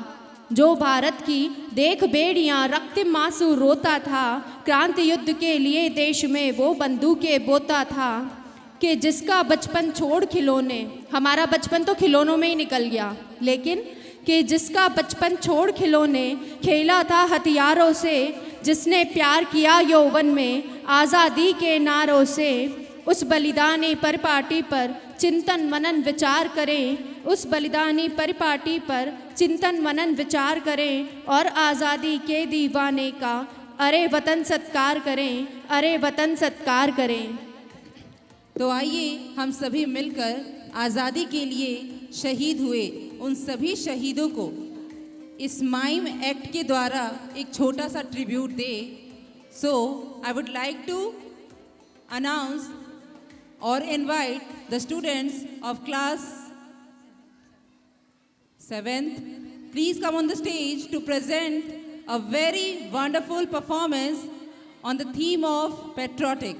जो भारत की देख बेड़ियाँ रक्तिम आंसू रोता था, क्रांति युद्ध के लिए देश में वो बंदूकें बोता था, कि जिसका बचपन छोड़ खिलौने, हमारा बचपन तो खिलौनों में ही निकल गया, लेकिन कि जिसका बचपन छोड़ खिलौने खेला था हथियारों से, जिसने प्यार किया यौवन में आज़ादी के नारों से, उस बलिदानी परिपाटी पर चिंतन मनन विचार करें, उस बलिदानी परिपाटी पर चिंतन मनन विचार करें, और आज़ादी के दीवाने का अरे वतन सत्कार करें, अरे वतन सत्कार करें। तो आइए हम सभी मिलकर आज़ादी के लिए शहीद हुए उन सभी शहीदों को इस माइम एक्ट के द्वारा एक छोटा सा ट्रिब्यूट दे। So I would like to announce or invite the students of class 7th, please come on the stage to present a very wonderful performance on the theme of patriotic.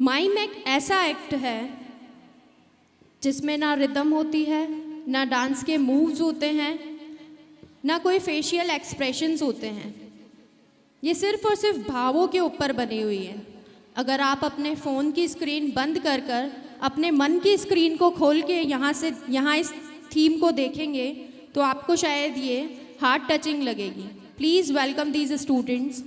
Mime एक ऐसा act है जिसमें ना rhythm होती है, ना dance के moves होते हैं, ना कोई फेशियल एक्सप्रेशंस होते हैं। ये सिर्फ और सिर्फ भावों के ऊपर बनी हुई है। अगर आप अपने फ़ोन की स्क्रीन बंद कर कर अपने मन की स्क्रीन को खोल के यहाँ इस थीम को देखेंगे तो आपको शायद ये हार्ट टचिंग लगेगी। Please welcome these students.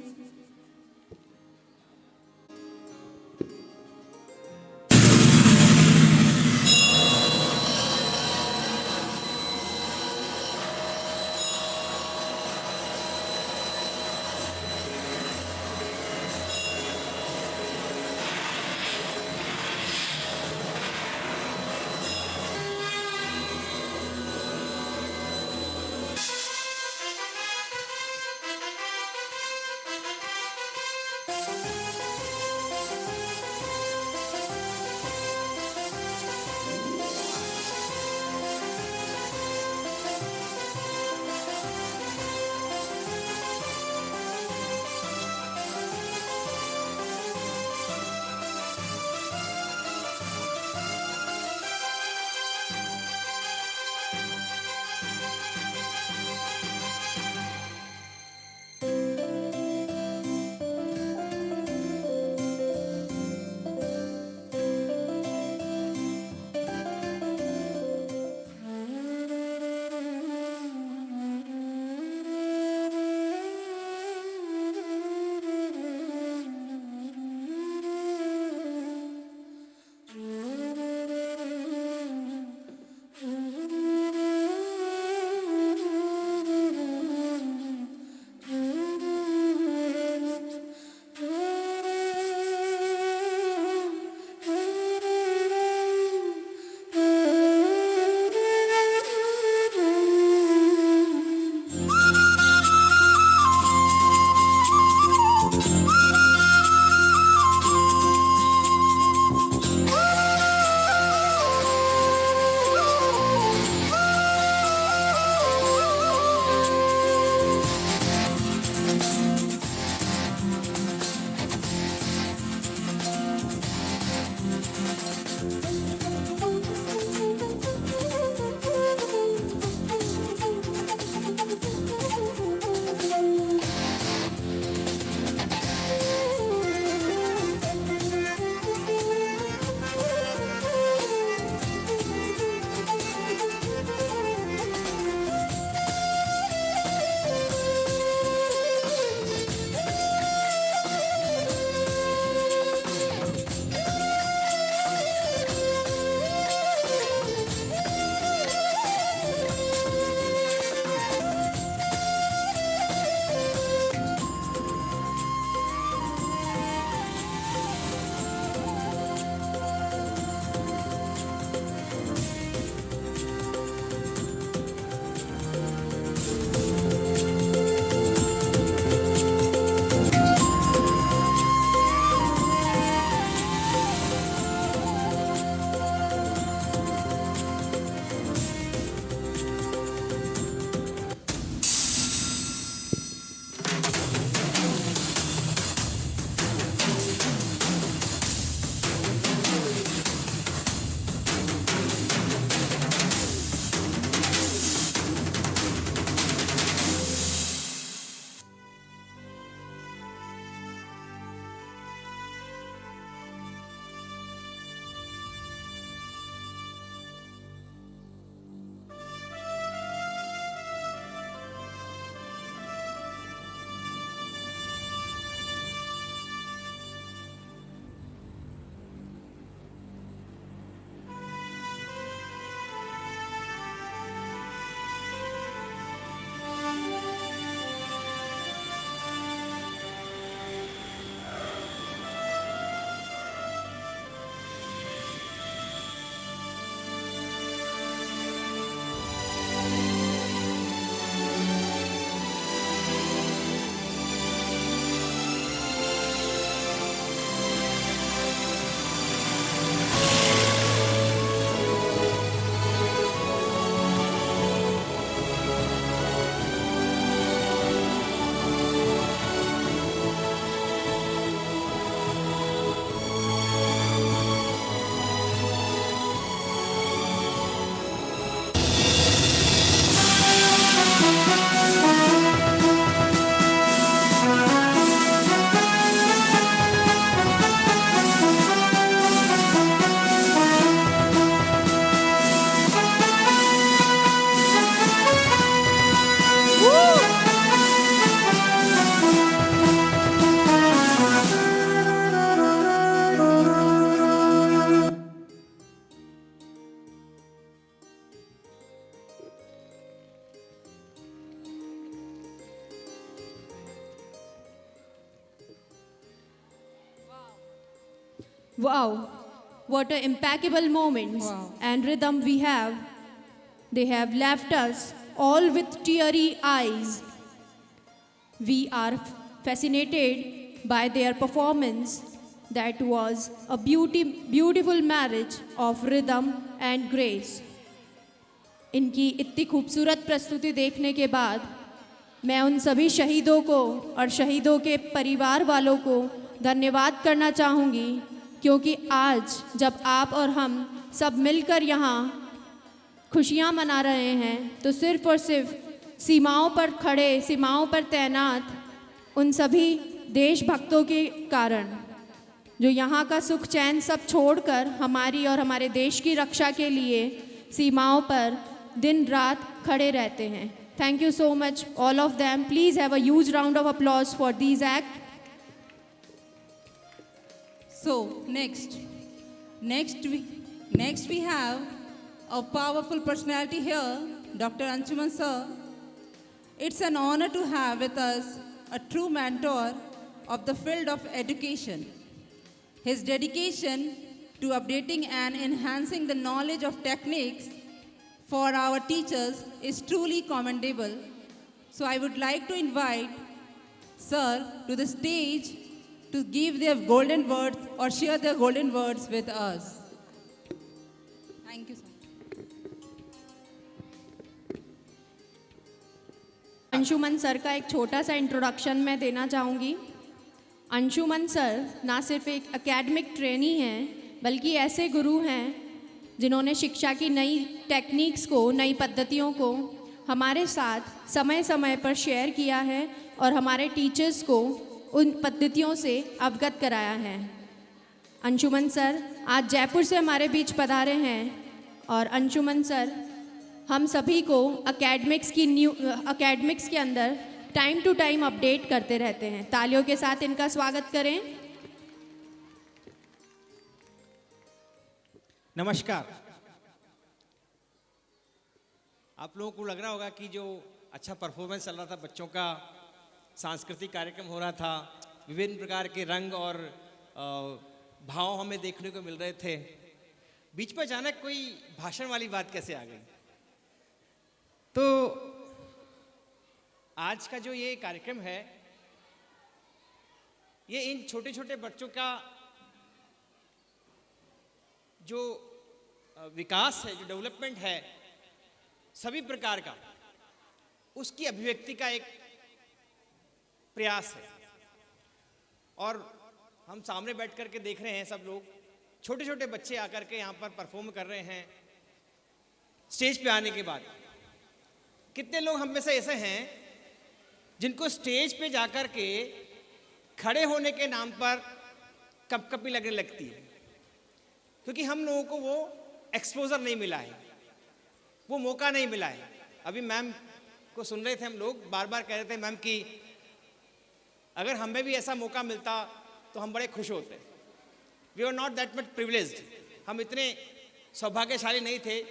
Wow, what an impeccable moments and rhythm we have. They have left us all with teary eyes. We are fascinated by their performance. That was a beautiful marriage of rhythm and grace. इनकी इतनी खूबसूरत प्रस्तुति देखने के बाद मैं उन सभी शहीदों को और शहीदों के परिवार वालों को धन्यवाद करना चाहूँगी, क्योंकि आज जब आप और हम सब मिलकर यहाँ खुशियाँ मना रहे हैं तो सिर्फ़ और सिर्फ सीमाओं पर खड़े, सीमाओं पर तैनात उन सभी देशभक्तों के कारण, जो यहाँ का सुख चैन सब छोड़कर हमारी और हमारे देश की रक्षा के लिए सीमाओं पर दिन रात खड़े रहते हैं. Thank you so much, all of them. Please have a huge round of applause for these acts. So next we have a powerful personality here, Dr. Anshuman sir. It's an honor to have with us a true mentor of the field of education. His dedication to updating and enhancing the knowledge of techniques for our teachers is truly commendable. So I would like to invite Sir to the stage to give their golden words or share their golden words with us. Thank you, sir. Anshuman sir का एक छोटा सा introduction मैं देना चाहूँगी. Anshuman sir ना सिर्फ एक एकेडमिक ट्रेनी हैं, बल्कि ऐसे गुरु हैं जिन्होंने शिक्षा की नई टेक्निक्स को, नई पद्धतियों को हमारे साथ समय समय पर शेयर किया है और हमारे टीचर्स को उन पद्धतियों से अवगत कराया है. अंशुमन सर आज जयपुर से हमारे बीच पधारे हैं और अंशुमन सर हम सभी को एकेडमिक्स के अंदर टाइम टू टाइम अपडेट करते रहते हैं. तालियों के साथ इनका स्वागत करें. नमस्कार. आप लोगों को लग रहा होगा कि जो अच्छा परफॉर्मेंस चल रहा था, बच्चों का सांस्कृतिक कार्यक्रम हो रहा था, विभिन्न प्रकार के रंग और भाव हमें देखने को मिल रहे थे, बीच में अचानक कोई भाषण वाली बात कैसे आ गई? तो आज का जो ये कार्यक्रम है, ये इन छोटे छोटे बच्चों का जो विकास है, जो डेवलपमेंट है सभी प्रकार का, उसकी अभिव्यक्ति का एक प्रयास है. और हम सामने बैठ कर के देख रहे हैं, सब लोग छोटे छोटे बच्चे आकर के यहाँ पर परफॉर्म कर रहे हैं. स्टेज पे आने के बाद कितने लोग हम में से ऐसे हैं जिनको स्टेज पे जाकर के खड़े होने के नाम पर कपकपी लगने लगती है, क्योंकि हम लोगों को वो एक्सपोजर नहीं मिला है, वो मौका नहीं मिला है. अभी मैम को सुन रहे थे हम लोग, बार बार कह रहे थे मैम कि अगर हमें भी ऐसा मौका मिलता तो हम बड़े खुश होते. We are not that much privileged. हम इतने सौभाग्यशाली नहीं थे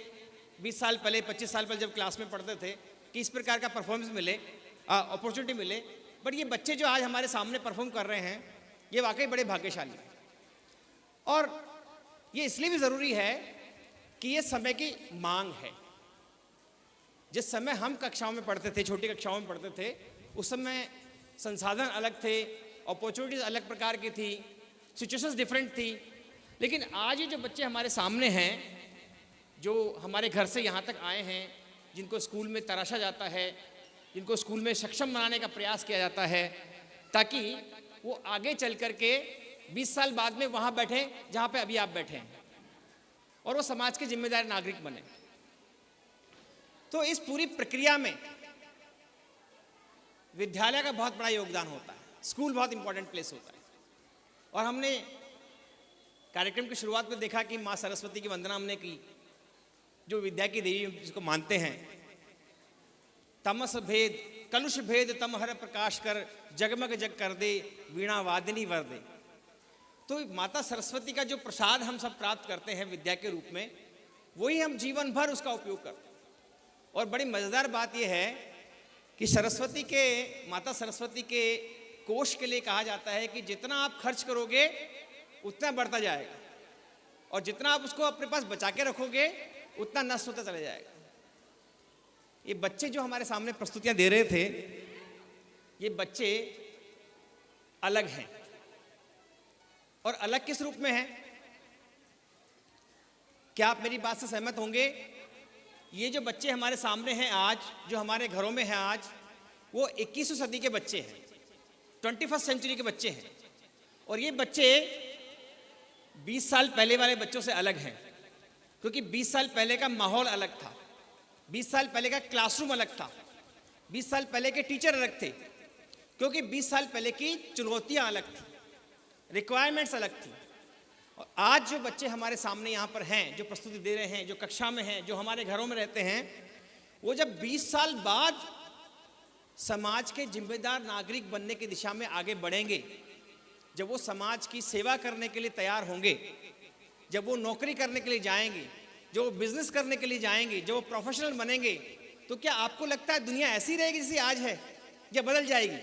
20 साल पहले, 25 साल पहले जब क्लास में पढ़ते थे कि इस प्रकार का परफॉर्मेंस मिले, अपॉर्चुनिटी मिले. बट ये बच्चे जो आज हमारे सामने परफॉर्म कर रहे हैं, ये वाकई बड़े भाग्यशाली हैं. और ये इसलिए भी ज़रूरी है कि ये समय की मांग है. जिस समय हम कक्षाओं में पढ़ते थे, छोटी कक्षाओं में पढ़ते थे, उस समय संसाधन अलग थे, अपॉर्चुनिटीज़ अलग प्रकार की थी, सिचुएशंस डिफरेंट थी. लेकिन आज ये जो बच्चे हमारे सामने हैं, जो हमारे घर से यहाँ तक आए हैं, जिनको स्कूल में तराशा जाता है, जिनको स्कूल में सक्षम बनाने का प्रयास किया जाता है, ताकि वो आगे चल कर के 20 साल बाद में वहाँ बैठे जहाँ पे अभी आप बैठे हैं, और वो समाज के जिम्मेदार नागरिक बने. तो इस पूरी प्रक्रिया में विद्यालय का बहुत बड़ा योगदान होता है. स्कूल बहुत इंपॉर्टेंट प्लेस होता है. और हमने कार्यक्रम की शुरुआत में देखा कि माँ सरस्वती की वंदना हमने की, जो विद्या की देवी जिसको मानते हैं. तमस भेद कलुष भेद तम हर प्रकाश कर, जगमग जग कर दे, वीणा वादिनी वर दे. तो माता सरस्वती का जो प्रसाद हम सब प्राप्त करते हैं विद्या के रूप में, वही हम जीवन भर उसका उपयोग करते हैं. और बड़ी मज़ेदार बात यह है कि माता सरस्वती के कोष के लिए कहा जाता है कि जितना आप खर्च करोगे उतना बढ़ता जाएगा. और जितना आप उसको अपने पास बचा के रखोगे उतना नष्ट होता चला जाएगा। ये बच्चे जो हमारे सामने प्रस्तुतियां दे रहे थे, ये बच्चे अलग हैं। और अलग किस रूप में हैं? क्या आप मेरी बात से सहमत होंगे? ये जो बच्चे हमारे सामने हैं आज, जो हमारे घरों में हैं आज, वो 21वीं सदी के बच्चे हैं, 21st सेंचुरी के बच्चे हैं। और ये बच्चे 20 साल पहले वाले बच्चों से अलग हैं, क्योंकि 20 साल पहले का माहौल अलग था, 20 साल पहले का क्लासरूम अलग था, 20 साल पहले के टीचर अलग थे, क्योंकि 20 साल पहले की चुनौतियां अलग थी, रिक्वायरमेंट्स अलग थी। और आज जो बच्चे हमारे सामने यहाँ पर हैं, जो प्रस्तुति दे रहे हैं, जो कक्षा में हैं, जो हमारे घरों में रहते हैं, वो जब 20 साल बाद समाज के जिम्मेदार नागरिक बनने की दिशा में आगे बढ़ेंगे, जब वो समाज की सेवा करने के लिए तैयार होंगे, जब वो नौकरी करने के लिए जाएंगे, जो वो बिजनेस करने के लिए जाएंगे, जब वो प्रोफेशनल बनेंगे, तो क्या आपको लगता है दुनिया ऐसी रहेगी जैसी आज है, या बदल जाएगी?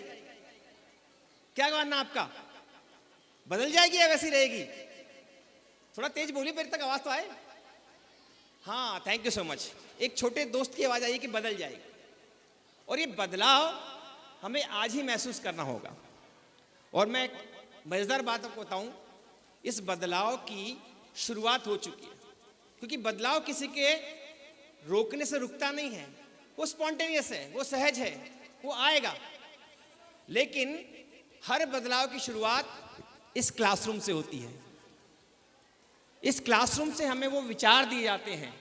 क्या मानना आपका? बदल जाएगी या वैसी रहेगी? थोड़ा तेज बोलिए, मेरे तक आवाज तो आए। हाँ, थैंक यू सो मच। एक छोटे दोस्त की आवाज आई कि बदल जाएगी। और ये बदलाव हमें आज ही महसूस करना होगा। और मैं एक मजेदार बात आपको बताऊं, इस बदलाव की शुरुआत हो चुकी है, क्योंकि बदलाव किसी के रोकने से रुकता नहीं है, वो स्पॉन्टेनियस है, वो सहज है, वो आएगा। लेकिन हर बदलाव की शुरुआत इस क्लासरूम से होती है। इस क्लासरूम से हमें वो विचार दिए जाते हैं,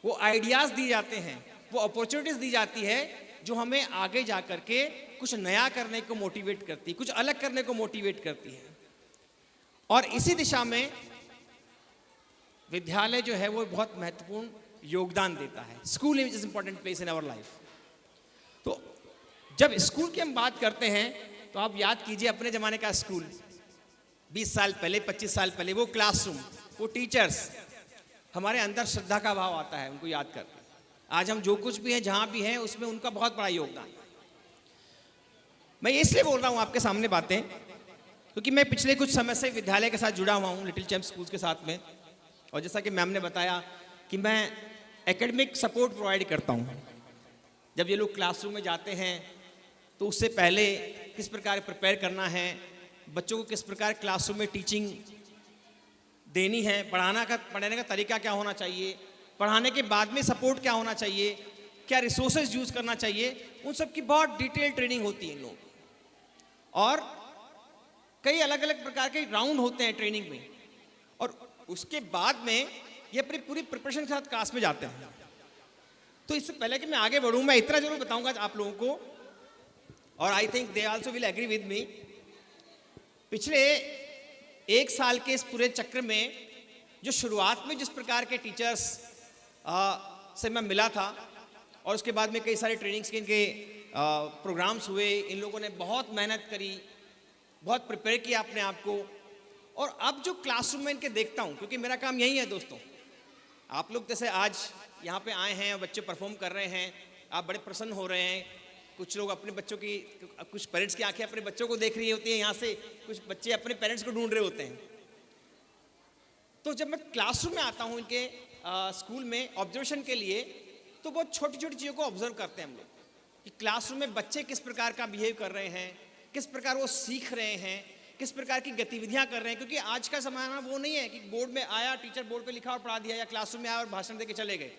वो आइडियाज दिए जाते हैं, वो अपॉर्चुनिटीज दी जाती है जो हमें आगे जा करके कुछ नया करने को मोटिवेट करती है, कुछ अलग करने को मोटिवेट करती है। और इसी दिशा में विद्यालय जो है वो बहुत महत्वपूर्ण योगदान देता है। School is important place in our life. तो जब स्कूल की हम बात करते हैं तो आप याद कीजिए अपने जमाने का स्कूल, 20 साल पहले, 25 साल पहले, वो क्लासरूम, वो टीचर्स, हमारे अंदर श्रद्धा का भाव आता है उनको याद करके। आज हम जो कुछ भी हैं, जहां भी हैं, उसमें उनका बहुत बड़ा योगदान। मैं इसलिए बोल रहा हूं आपके सामने बातें, क्योंकि मैं पिछले कुछ समय से विद्यालय के साथ जुड़ा हुआ हूं, लिटिल चैम्प स्कूल्स के साथ में। और जैसा कि मैम ने बताया कि मैं एकेडमिक सपोर्ट प्रोवाइड करता हूं। जब ये लोग क्लासरूम में जाते हैं तो उससे पहले किस प्रकार प्रिपेयर करना है, बच्चों को किस प्रकार क्लासरूम में टीचिंग देनी है, पढ़ाने का तरीका क्या होना चाहिए, पढ़ाने के बाद में सपोर्ट क्या होना चाहिए, क्या रिसोर्सेज यूज करना चाहिए, उन सब की बहुत डिटेल ट्रेनिंग होती है इन लोगों को। और कई अलग अलग प्रकार के राउंड होते हैं ट्रेनिंग में। और उसके बाद में ये अपनी पूरी प्रिपरेशन के साथ क्लास में जाते हैं। तो इससे पहले कि मैं आगे बढ़ूं, मैं इतना जरूर बताऊंगा आप लोगों को, और I think they also will agree with me. पिछले 1 साल के इस पूरे चक्र में जो शुरुआत में जिस प्रकार के टीचर्स से मैं मिला था, और उसके बाद में कई सारे ट्रेनिंग्स के इनके प्रोग्राम्स हुए, इन लोगों ने बहुत मेहनत करी, बहुत प्रिपेयर किया अपने आप को। और अब जो क्लासरूम में इनके देखता हूँ, क्योंकि मेरा काम यही है दोस्तों, आप लोग जैसे आज यहाँ पे आए हैं, बच्चे परफॉर्म कर रहे हैं, आप बड़े प्रसन्न हो रहे हैं। कुछ लोग अपने बच्चों की, कुछ पेरेंट्स की आंखें अपने बच्चों को देख रही होती हैं यहाँ से, कुछ बच्चे अपने पेरेंट्स को ढूंढ रहे होते हैं। तो जब मैं क्लासरूम में आता हूँ इनके स्कूल में ऑब्जर्वेशन के लिए, तो बहुत छोटी छोटी चीज़ों को ऑब्जर्व करते हैं हम लोग कि क्लासरूम में बच्चे किस प्रकार का बिहेव कर रहे हैं, किस प्रकार वो सीख रहे हैं, किस प्रकार की गतिविधियां कर रहे हैं। क्योंकि आज का ज़माना वो नहीं है कि बोर्ड में आया, टीचर बोर्ड पे लिखा और पढ़ा दिया, या क्लासरूम में आया और भाषण दे के चले गए।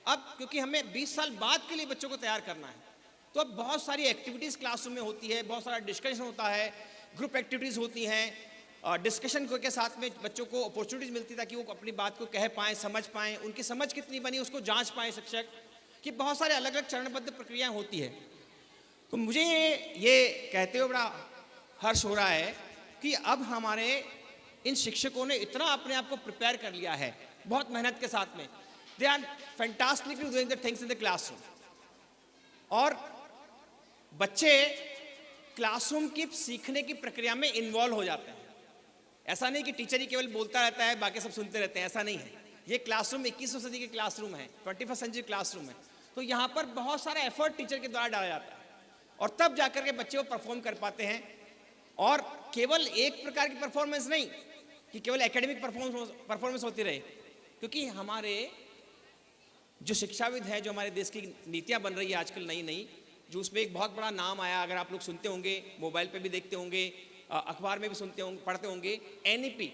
अब क्योंकि हमें 20 साल बाद के लिए बच्चों को तैयार करना है, तो अब बहुत सारी एक्टिविटीज़ क्लासरूम में होती है, बहुत सारा डिस्कशन होता है, ग्रुप एक्टिविटीज़ होती हैं। डिस्कशन के साथ में बच्चों को अपॉर्चुनिटीज़ मिलती है ताकि वो अपनी बात को कह पाएँ, समझ पाएँ, उनकी समझ कितनी बनी उसको जाँच पाएँ शिक्षक, कि बहुत सारे अलग अलग चरणबद्ध प्रक्रियाएँ होती है। तो मुझे ये कहते हुए बड़ा हर्ष हो रहा है कि अब हमारे इन शिक्षकों ने इतना अपने आप को प्रिपेयर कर लिया है बहुत मेहनत के साथ में। They are fantastically doing the things in the classroom. और बच्चे क्लासरूम की सीखने की प्रक्रिया में इन्वॉल्व हो जाते हैं। ऐसा नहीं कि टीचर ही केवल बोलता रहता है, बाकी सब सुनते रहते हैं, ऐसा नहीं है। ये क्लासरूम 21वीं सदी के क्लासरूम है, 21st सेंचुरी क्लासरूम है। तो यहाँ पर बहुत सारा एफर्ट टीचर के द्वारा डाला जाता है, और तब जाकर के बच्चे वो परफॉर्म कर पाते हैं। और केवल एक प्रकार की परफॉर्मेंस नहीं, कि केवल एकेडमिक परफॉर्मेंस होती रहे, क्योंकि हमारे जो शिक्षाविद हैं, जो हमारे देश की नीतियां बन रही है आजकल नई नई, जो उसमें एक बहुत बड़ा नाम आया, अगर आप लोग सुनते होंगे, मोबाइल पे भी देखते होंगे, अखबार में भी सुनते होंगे, पढ़ते होंगे, एनईपी,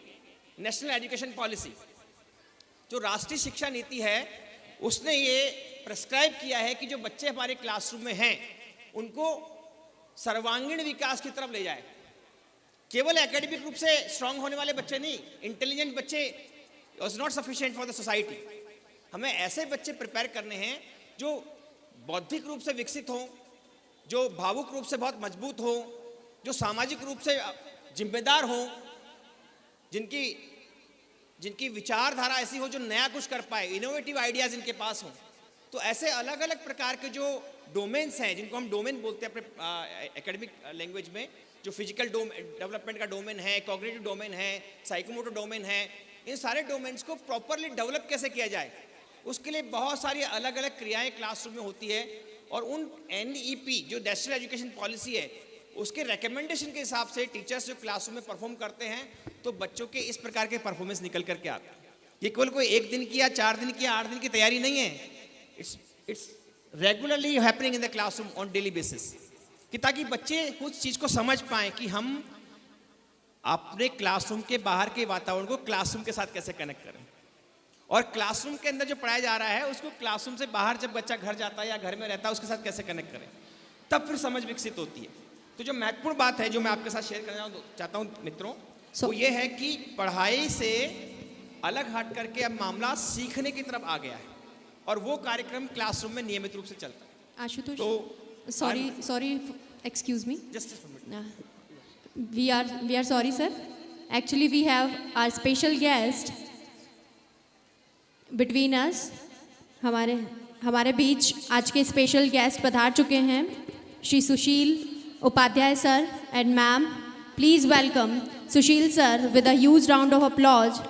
नेशनल एजुकेशन पॉलिसी, जो राष्ट्रीय शिक्षा नीति है, उसने ये प्रिस्क्राइब किया है कि जो बच्चे हमारे क्लासरूम में हैं उनको सर्वांगीण विकास की तरफ ले जाए। केवल एकेडमिक रूप से स्ट्रांग होने वाले बच्चे नहीं, इंटेलिजेंट बच्चे is not sufficient for the society. हमें ऐसे बच्चे प्रिपेयर करने हैं जो बौद्धिक रूप से विकसित हों, जो भावुक रूप से बहुत मजबूत हों, जो सामाजिक रूप से जिम्मेदार हों, जिनकी विचारधारा ऐसी हो जो नया कुछ कर पाए, इनोवेटिव आइडियाज इनके पास हों। तो ऐसे अलग अलग प्रकार के जो डोमेन्स हैं, जिनको हम डोमेन बोलते हैं अपने एकेडमिक लैंग्वेज में, जो फिजिकल डेवलपमेंट का डोमेन है, कॉग्निटिव डोमेन है, साइकोमोटर डोमेन है, इन सारे डोमेन्स को प्रॉपरली डेवलप कैसे किया जाए, उसके लिए बहुत सारी अलग अलग क्रियाएं क्लासरूम में होती है। और उन एनईपी जो नेशनल एजुकेशन पॉलिसी है, उसके रिकमेंडेशन के हिसाब से टीचर्स जो क्लासरूम में परफॉर्म करते हैं तो बच्चों के इस प्रकार के परफॉर्मेंस निकल करके आते हैं। ये केवल कोई 1 दिन की या 4 दिन की या 8 दिन की तैयारी नहीं है, it's regularly happening in the classroom on daily basis, कि ताकि बच्चे उस चीज़ को समझ पाएं कि हम अपने क्लासरूम के बाहर के वातावरण को क्लासरूम के साथ कैसे कनेक्ट करें, और क्लासरूम के अंदर जो पढ़ाया जा रहा है उसको क्लासरूम से बाहर जब बच्चा घर जाता है या घर में रहता है उसके साथ कैसे कनेक्ट करें, तब फिर समझ विकसित होती है। तो जो महत्वपूर्ण बात है जो मैं आपके साथ शेयर करना चाहता हूँ मित्रों, वो ये है कि पढ़ाई से अलग हट करके अब मामला सीखने की तरफ आ गया है, और वो कार्यक्रम क्लासरूम में नियमित रूप से चलता है। आशुतोष, तो sorry, excuse me. Just a minute. We are sorry, sir. Actually, we have our special guest between us. हमारे बीच आज के स्पेशल गेस्ट पधार चुके हैं, Shri Sushil Upadhyay sir and ma'am. Please welcome Sushil sir with a huge round of applause.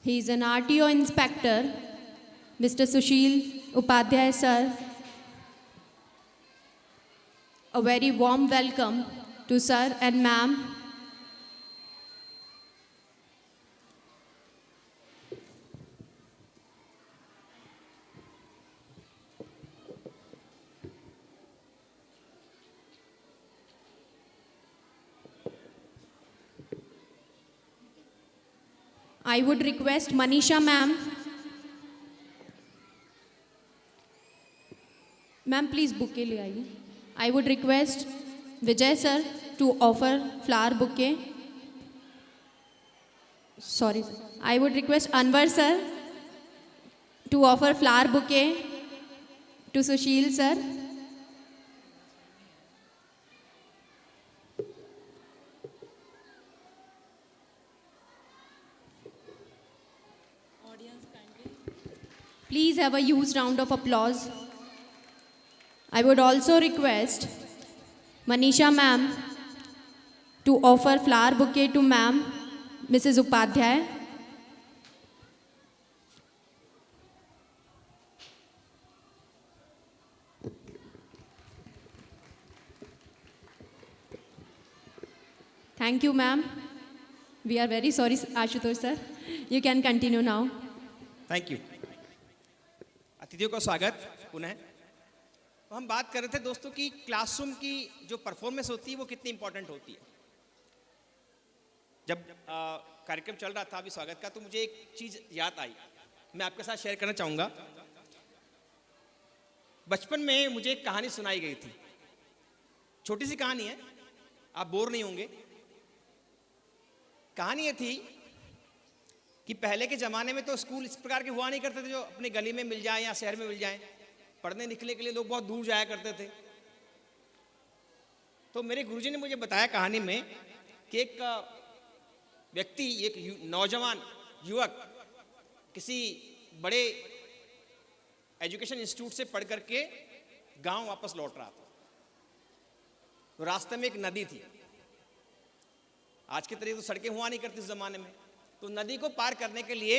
He is an RTO inspector, Mr. Sushil Upadhyay sir. A very warm welcome to sir and ma'am. I would request Manisha ma'am. Ma'am, please bouquet ले आइए. I would request Vijay sir to offer flower bouquet. Sorry, sir. I would request Anwar sir to offer flower bouquet to Sushil sir. Please have a huge round of applause. I would also request Manisha ma'am to offer flower bouquet to ma'am, Mrs. Upadhyay. Thank you, ma'am. We are very sorry, Ashutosh sir. You can continue now. Thank you. अतिथियों का स्वागत पुनः। तो हम बात कर रहे थे दोस्तों कि क्लासरूम की जो परफॉर्मेंस होती है वो कितनी इंपॉर्टेंट होती है। जब कार्यक्रम चल रहा था अभी स्वागत का, तो मुझे एक चीज़ याद आई, मैं आपके साथ शेयर करना चाहूँगा। बचपन में मुझे एक कहानी सुनाई गई थी, छोटी सी कहानी है, आप बोर नहीं होंगे। कहानी ये थी कि पहले के ज़माने में तो स्कूल इस प्रकार के हुआ नहीं करते थे जो अपने गली में मिल जाए या शहर में मिल जाए। पढ़ने लिखने के लिए लोग बहुत दूर जाया करते थे। तो मेरे गुरुजी ने मुझे बताया कहानी में कि एक व्यक्ति, एक नौजवान युवक किसी बड़े एजुकेशन इंस्टीट्यूट से पढ़ करके गांव वापस लौट रहा था। तो रास्ते में एक नदी थी। आज की तरह तो सड़कें हुआ नहीं करती उस ज़माने में, तो नदी को पार करने के लिए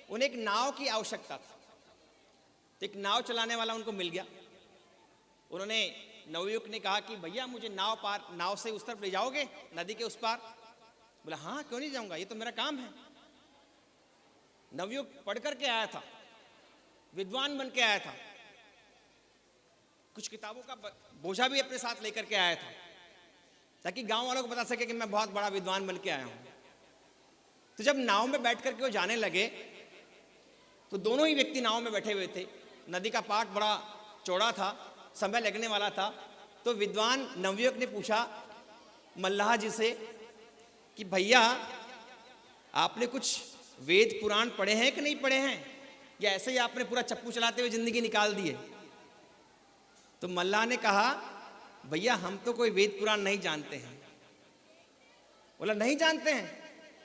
उन्हें एक नाव की आवश्यकता थी। तो एक नाव चलाने वाला उनको मिल गया। उन्होंने नवयुवक ने कहा कि भैया मुझे नाव से उस तरफ ले जाओगे, नदी के उस पार? बोला हाँ क्यों नहीं जाऊंगा, ये तो मेरा काम है। नवयुवक पढ़ करके आया था, विद्वान बन के आया था, कुछ किताबों का बोझा भी अपने साथ लेकर के आया था, ताकि गांव वालों को बता सके कि मैं बहुत बड़ा विद्वान बन के आया हूं। तो जब नाव में बैठ करके वो जाने लगे तो दोनों ही व्यक्ति नाव में बैठे हुए थे, नदी का पाट बड़ा चौड़ा था, समय लगने वाला था। तो विद्वान नवयुवक ने पूछा मल्लाह जी से कि भैया आपने कुछ वेद पुराण पढ़े हैं कि नहीं पढ़े हैं, या ऐसे ही आपने पूरा चप्पू चलाते हुए जिंदगी निकाल दी है? तो मल्लाह ने कहा भैया हम तो कोई वेद पुराण नहीं जानते हैं। बोला नहीं जानते हैं,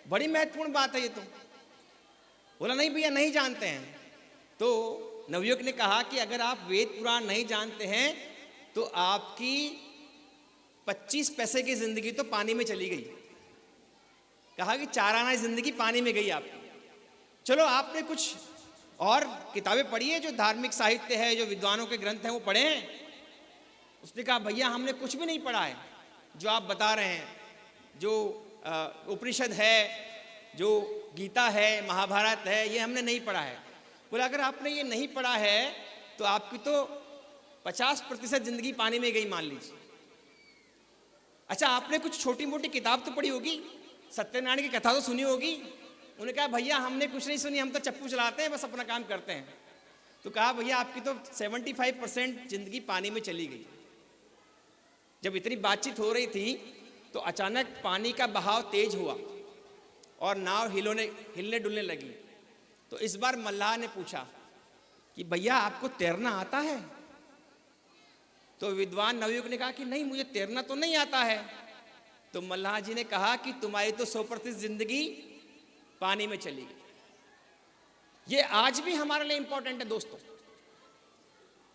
बड़ी महत्वपूर्ण बात है ये तो। बोला नहीं भैया नहीं जानते हैं। तो नवयुवक ने कहा कि अगर आप वेद पुराण नहीं जानते हैं तो आपकी 25 पैसे की जिंदगी तो पानी में चली गई। कहा कि 4 आना जिंदगी पानी में गई आपकी। चलो आपने कुछ और किताबें पढ़ी है, जो धार्मिक साहित्य है, जो विद्वानों के ग्रंथ हैं वो पढ़े हैं? उसने कहा भैया हमने कुछ भी नहीं पढ़ा है जो आप बता रहे हैं, जो उपनिषद है, जो गीता है, महाभारत है, ये हमने नहीं पढ़ा है। बोला अगर आपने ये नहीं पढ़ा है तो आपकी तो 50% जिंदगी पानी में गई मान लीजिए। अच्छा आपने कुछ छोटी मोटी किताब तो पढ़ी होगी, सत्यनारायण की कथा तो सुनी होगी? उन्होंने कहा भैया हमने कुछ नहीं सुनी, हम तो चप्पू चलाते हैं, बस अपना काम करते हैं। तो कहा भैया आपकी तो 75% जिंदगी पानी में चली गई। जब इतनी बातचीत हो रही थी तो अचानक पानी का बहाव तेज हुआ और नाव हिलने डुलने लगी। तो इस बार मल्लाह ने पूछा कि भैया आपको तैरना आता है? तो विद्वान नवयुवक ने कहा कि नहीं मुझे तैरना तो नहीं आता है। तो मल्लाह जी ने कहा कि तुम्हारी तो 100% जिंदगी पानी में चली गई। ये आज भी हमारे लिए इंपॉर्टेंट है दोस्तों,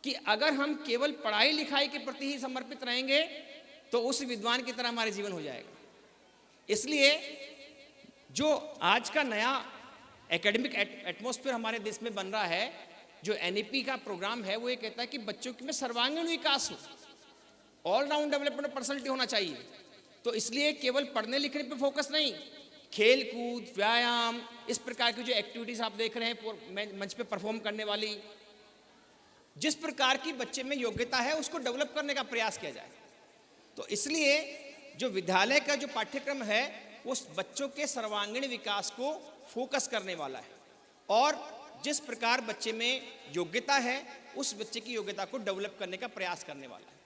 कि अगर हम केवल पढ़ाई लिखाई के प्रति ही समर्पित रहेंगे तो उस विद्वान की तरह हमारा जीवन हो जाएगा। इसलिए जो आज का नया एकेडमिक एटमॉस्फेयर हमारे देश में बन रहा है, जो एनईपी का प्रोग्राम है, वो ये कहता है कि बच्चों में सर्वांगीण विकास हो, ऑल राउंड डेवलपमेंट पर्सनैलिटी होना चाहिए। तो इसलिए केवल पढ़ने लिखने पे फोकस नहीं, खेल कूद, व्यायाम, इस प्रकार की जो एक्टिविटीज आप देख रहे हैं मंच पे परफॉर्म करने वाली, जिस प्रकार की बच्चे में योग्यता है उसको डेवलप करने का प्रयास किया जाए। तो इसलिए जो विद्यालय का जो पाठ्यक्रम है वो बच्चों के सर्वांगीण विकास को फोकस करने वाला है, और जिस प्रकार बच्चे में योग्यता है उस बच्चे की योग्यता को डेवलप करने का प्रयास करने वाला है।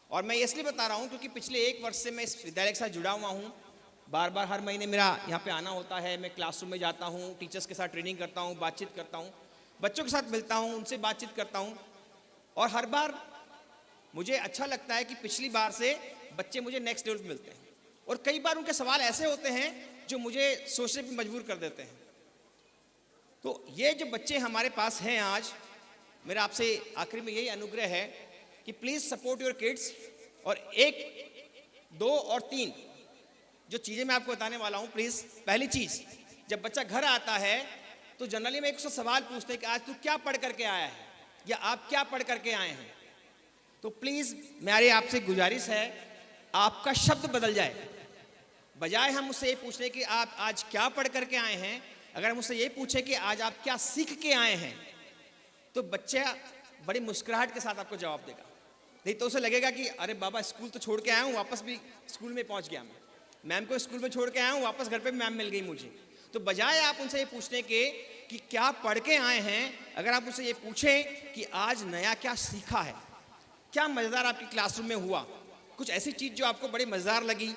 और मैं इसलिए बता रहा हूँ क्योंकि पिछले 1 वर्ष से मैं इस विद्यालय के साथ जुड़ा हुआ हूँ। बार बार हर महीने मेरा यहाँ पे आना होता है, मैं क्लासरूम में जाता हूँ, टीचर्स के साथ ट्रेनिंग करता हूँ, बातचीत करता हूँ, बच्चों के साथ मिलता हूँ, उनसे बातचीत करता हूँ। और हर बार मुझे अच्छा लगता है कि पिछली बार से बच्चे मुझे नेक्स्ट लेवल पे मिलते हैं, और कई बार उनके सवाल ऐसे होते हैं जो मुझे सोचने पे मजबूर कर देते हैं। तो ये जो बच्चे हमारे पास हैं आज, मेरा आपसे आखिरी में यही अनुग्रह है कि प्लीज़ सपोर्ट योर किड्स। और 1, 2 और 3 जो चीज़ें मैं आपको बताने वाला हूँ, प्लीज़। पहली चीज़, जब बच्चा घर आता है तो जनरली मैं एक सवाल पूछते हैं कि आज तू क्या पढ़ करके आया है, या आप क्या पढ़ करके आए हैं। तो प्लीज़ मेरी आपसे गुजारिश है, आपका शब्द बदल जाए। बजाय हम उससे ये पूछने कि आप आज क्या पढ़ करके आए हैं, अगर हम उससे ये पूछे कि आज आप क्या सीख के आए हैं, तो बच्चा बड़ी मुस्कुराहट के साथ आपको जवाब देगा। नहीं तो उसे लगेगा कि अरे बाबा स्कूल तो छोड़ के आया हूँ, वापस भी स्कूल में पहुँच गया, मैं मैम को स्कूल में छोड़ के आया हूँ, वापस घर पे मैम मिल गई मुझे। तो बजाय आप उनसे ये पूछने के कि क्या पढ़ के आए हैं, अगर आप उनसे ये पूछें कि आज नया क्या सीखा है, क्या मज़ेदार आपकी क्लासरूम में हुआ, कुछ ऐसी चीज़ जो आपको बड़ी मज़ेदार लगी,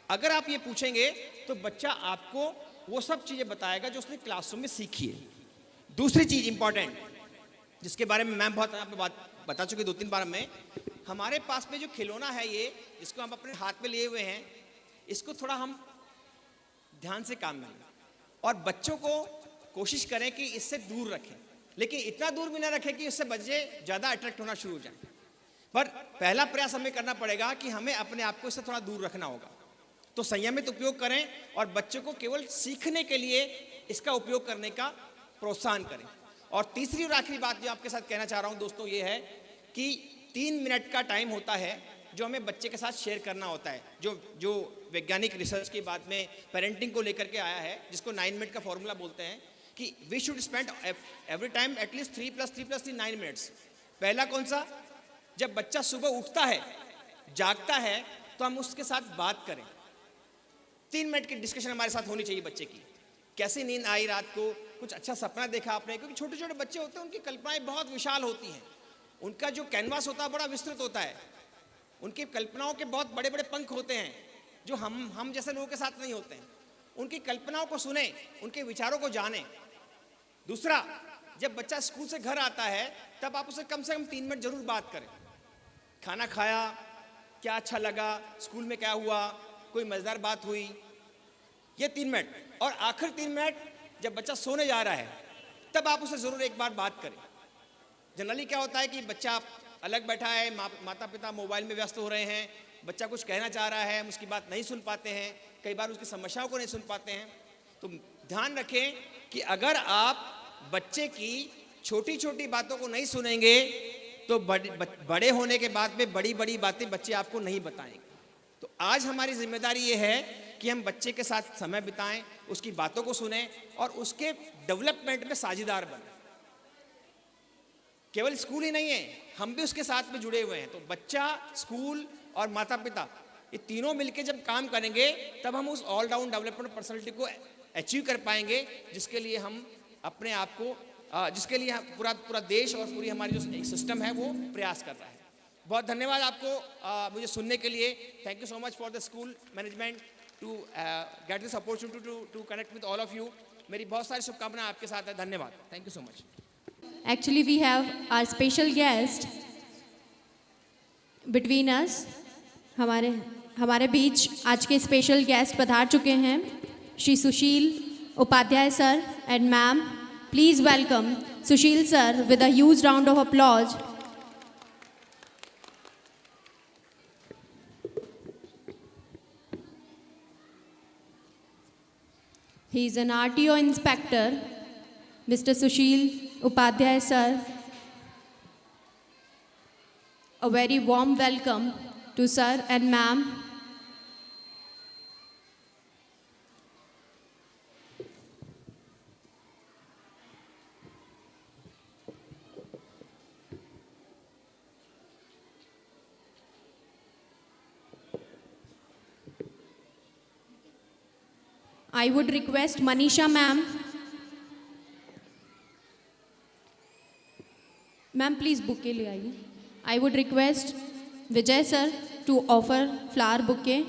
अगर आप ये पूछेंगे तो बच्चा आपको वो सब चीज़ें बताएगा जो उसने क्लासरूम में सीखी है। दूसरी चीज़ इंपॉर्टेंट, जिसके बारे में मैम बहुत आपको बात बता चुके 2-3 बार में, हमारे पास में जो खिलौना है ये, जिसको हम अपने हाथ में लिए हुए हैं, इसको थोड़ा हम ध्यान से काम में लें और बच्चों को कोशिश करें कि इससे दूर रखें, लेकिन इतना दूर भी ना रखें कि उससे बच्चे ज़्यादा अट्रैक्ट होना शुरू हो जाए। पर पहला प्रयास हमें करना पड़ेगा कि हमें अपने आप को इससे थोड़ा दूर रखना होगा। तो संयमित उपयोग करें और बच्चों को केवल सीखने के लिए इसका उपयोग करने का प्रोत्साहन करें। और तीसरी और आखिरी बात जो आपके साथ कहना चाह रहा हूँ दोस्तों, ये है कि 3 मिनट का टाइम होता है जो हमें बच्चे के साथ शेयर करना होता है, जो वैज्ञानिक रिसर्च की बाद में पेरेंटिंग को लेकर के आया है, जिसको 9 मिनट का फॉर्मूला बोलते हैं कि we should spend every time at least 3 + 3 + 3 9 minutes. पहला कौन सा? जब बच्चा सुबह उठता है, जागता है, तो हम उसके साथ बात करें। 3 मिनट की डिस्कशन हमारे साथ होनी चाहिए बच्चे की। कैसी नींद आई रात को, कुछ अच्छा सपना देखा आपने, क्योंकि छोटे छोटे बच्चे होते हैं, उनकी कल्पनाएं बहुत विशाल होती हैं, उनका जो कैनवास होता है बड़ा विस्तृत होता है, उनकी कल्पनाओं के बहुत बड़े बड़े पंख होते हैं जो हम जैसे लोगों के साथ नहीं होते हैं। उनकी कल्पनाओं को सुने, उनके विचारों को जाने। दूसरा, जब बच्चा स्कूल से घर आता है तब आप उसे कम से कम 3 मिनट जरूर बात करें। खाना खाया, क्या अच्छा लगा, स्कूल में क्या हुआ, कोई मजेदार बात हुई, ये 3 मिनट। और आखिर 3 मिनट जब बच्चा सोने जा रहा है तब आप उसे जरूर एक बार बात करें। जनरली क्या होता है कि बच्चा अलग बैठा है, माता पिता मोबाइल में व्यस्त हो रहे हैं, बच्चा कुछ कहना चाह रहा है, हम उसकी बात नहीं सुन पाते हैं, कई बार उसकी समस्याओं को नहीं सुन पाते हैं। तो ध्यान रखें कि अगर आप बच्चे की छोटी छोटी बातों को नहीं सुनेंगे तो बड़े होने के बाद में बड़ी बड़ी बातें बच्चे आपको नहीं बताएंगे। तो आज हमारी जिम्मेदारी ये है कि हम बच्चे के साथ समय बिताएं, उसकी बातों को सुनें और उसके डेवलपमेंट में साझेदार बनें। केवल स्कूल ही नहीं है, हम भी उसके साथ में जुड़े हुए हैं। तो बच्चा, स्कूल और माता पिता, ये तीनों मिलकर जब काम करेंगे तब हम उस ऑल राउंड डेवलपमेंट पर्सनालिटी को अचीव कर पाएंगे, जिसके लिए हम अपने आप को, जिसके लिए पूरा देश और पूरी हमारी जो सिस्टम है वो प्रयास कर रहा है। बहुत धन्यवाद आपको मुझे सुनने के लिए। Thank you so much for the school management to get this opportunity to connect with all of you. मेरी बहुत सारी शुभकामनाएं आपके साथ है। धन्यवाद। Thank you so much. Actually, we have our special guest between us. हमारे बीच आज के स्पेशल गेस्ट पधार चुके हैं, Shri Sushil Upadhyay sir and ma'am. Please welcome Sushil sir with a huge round of applause. He is an RTO inspector, Mr. Sushil Upadhyay sir. A very warm welcome to sir and ma'am. I would request Manisha ma'am. Ma'am, please bouquet ले आइए. I would request Vijay sir to offer flower bouquet.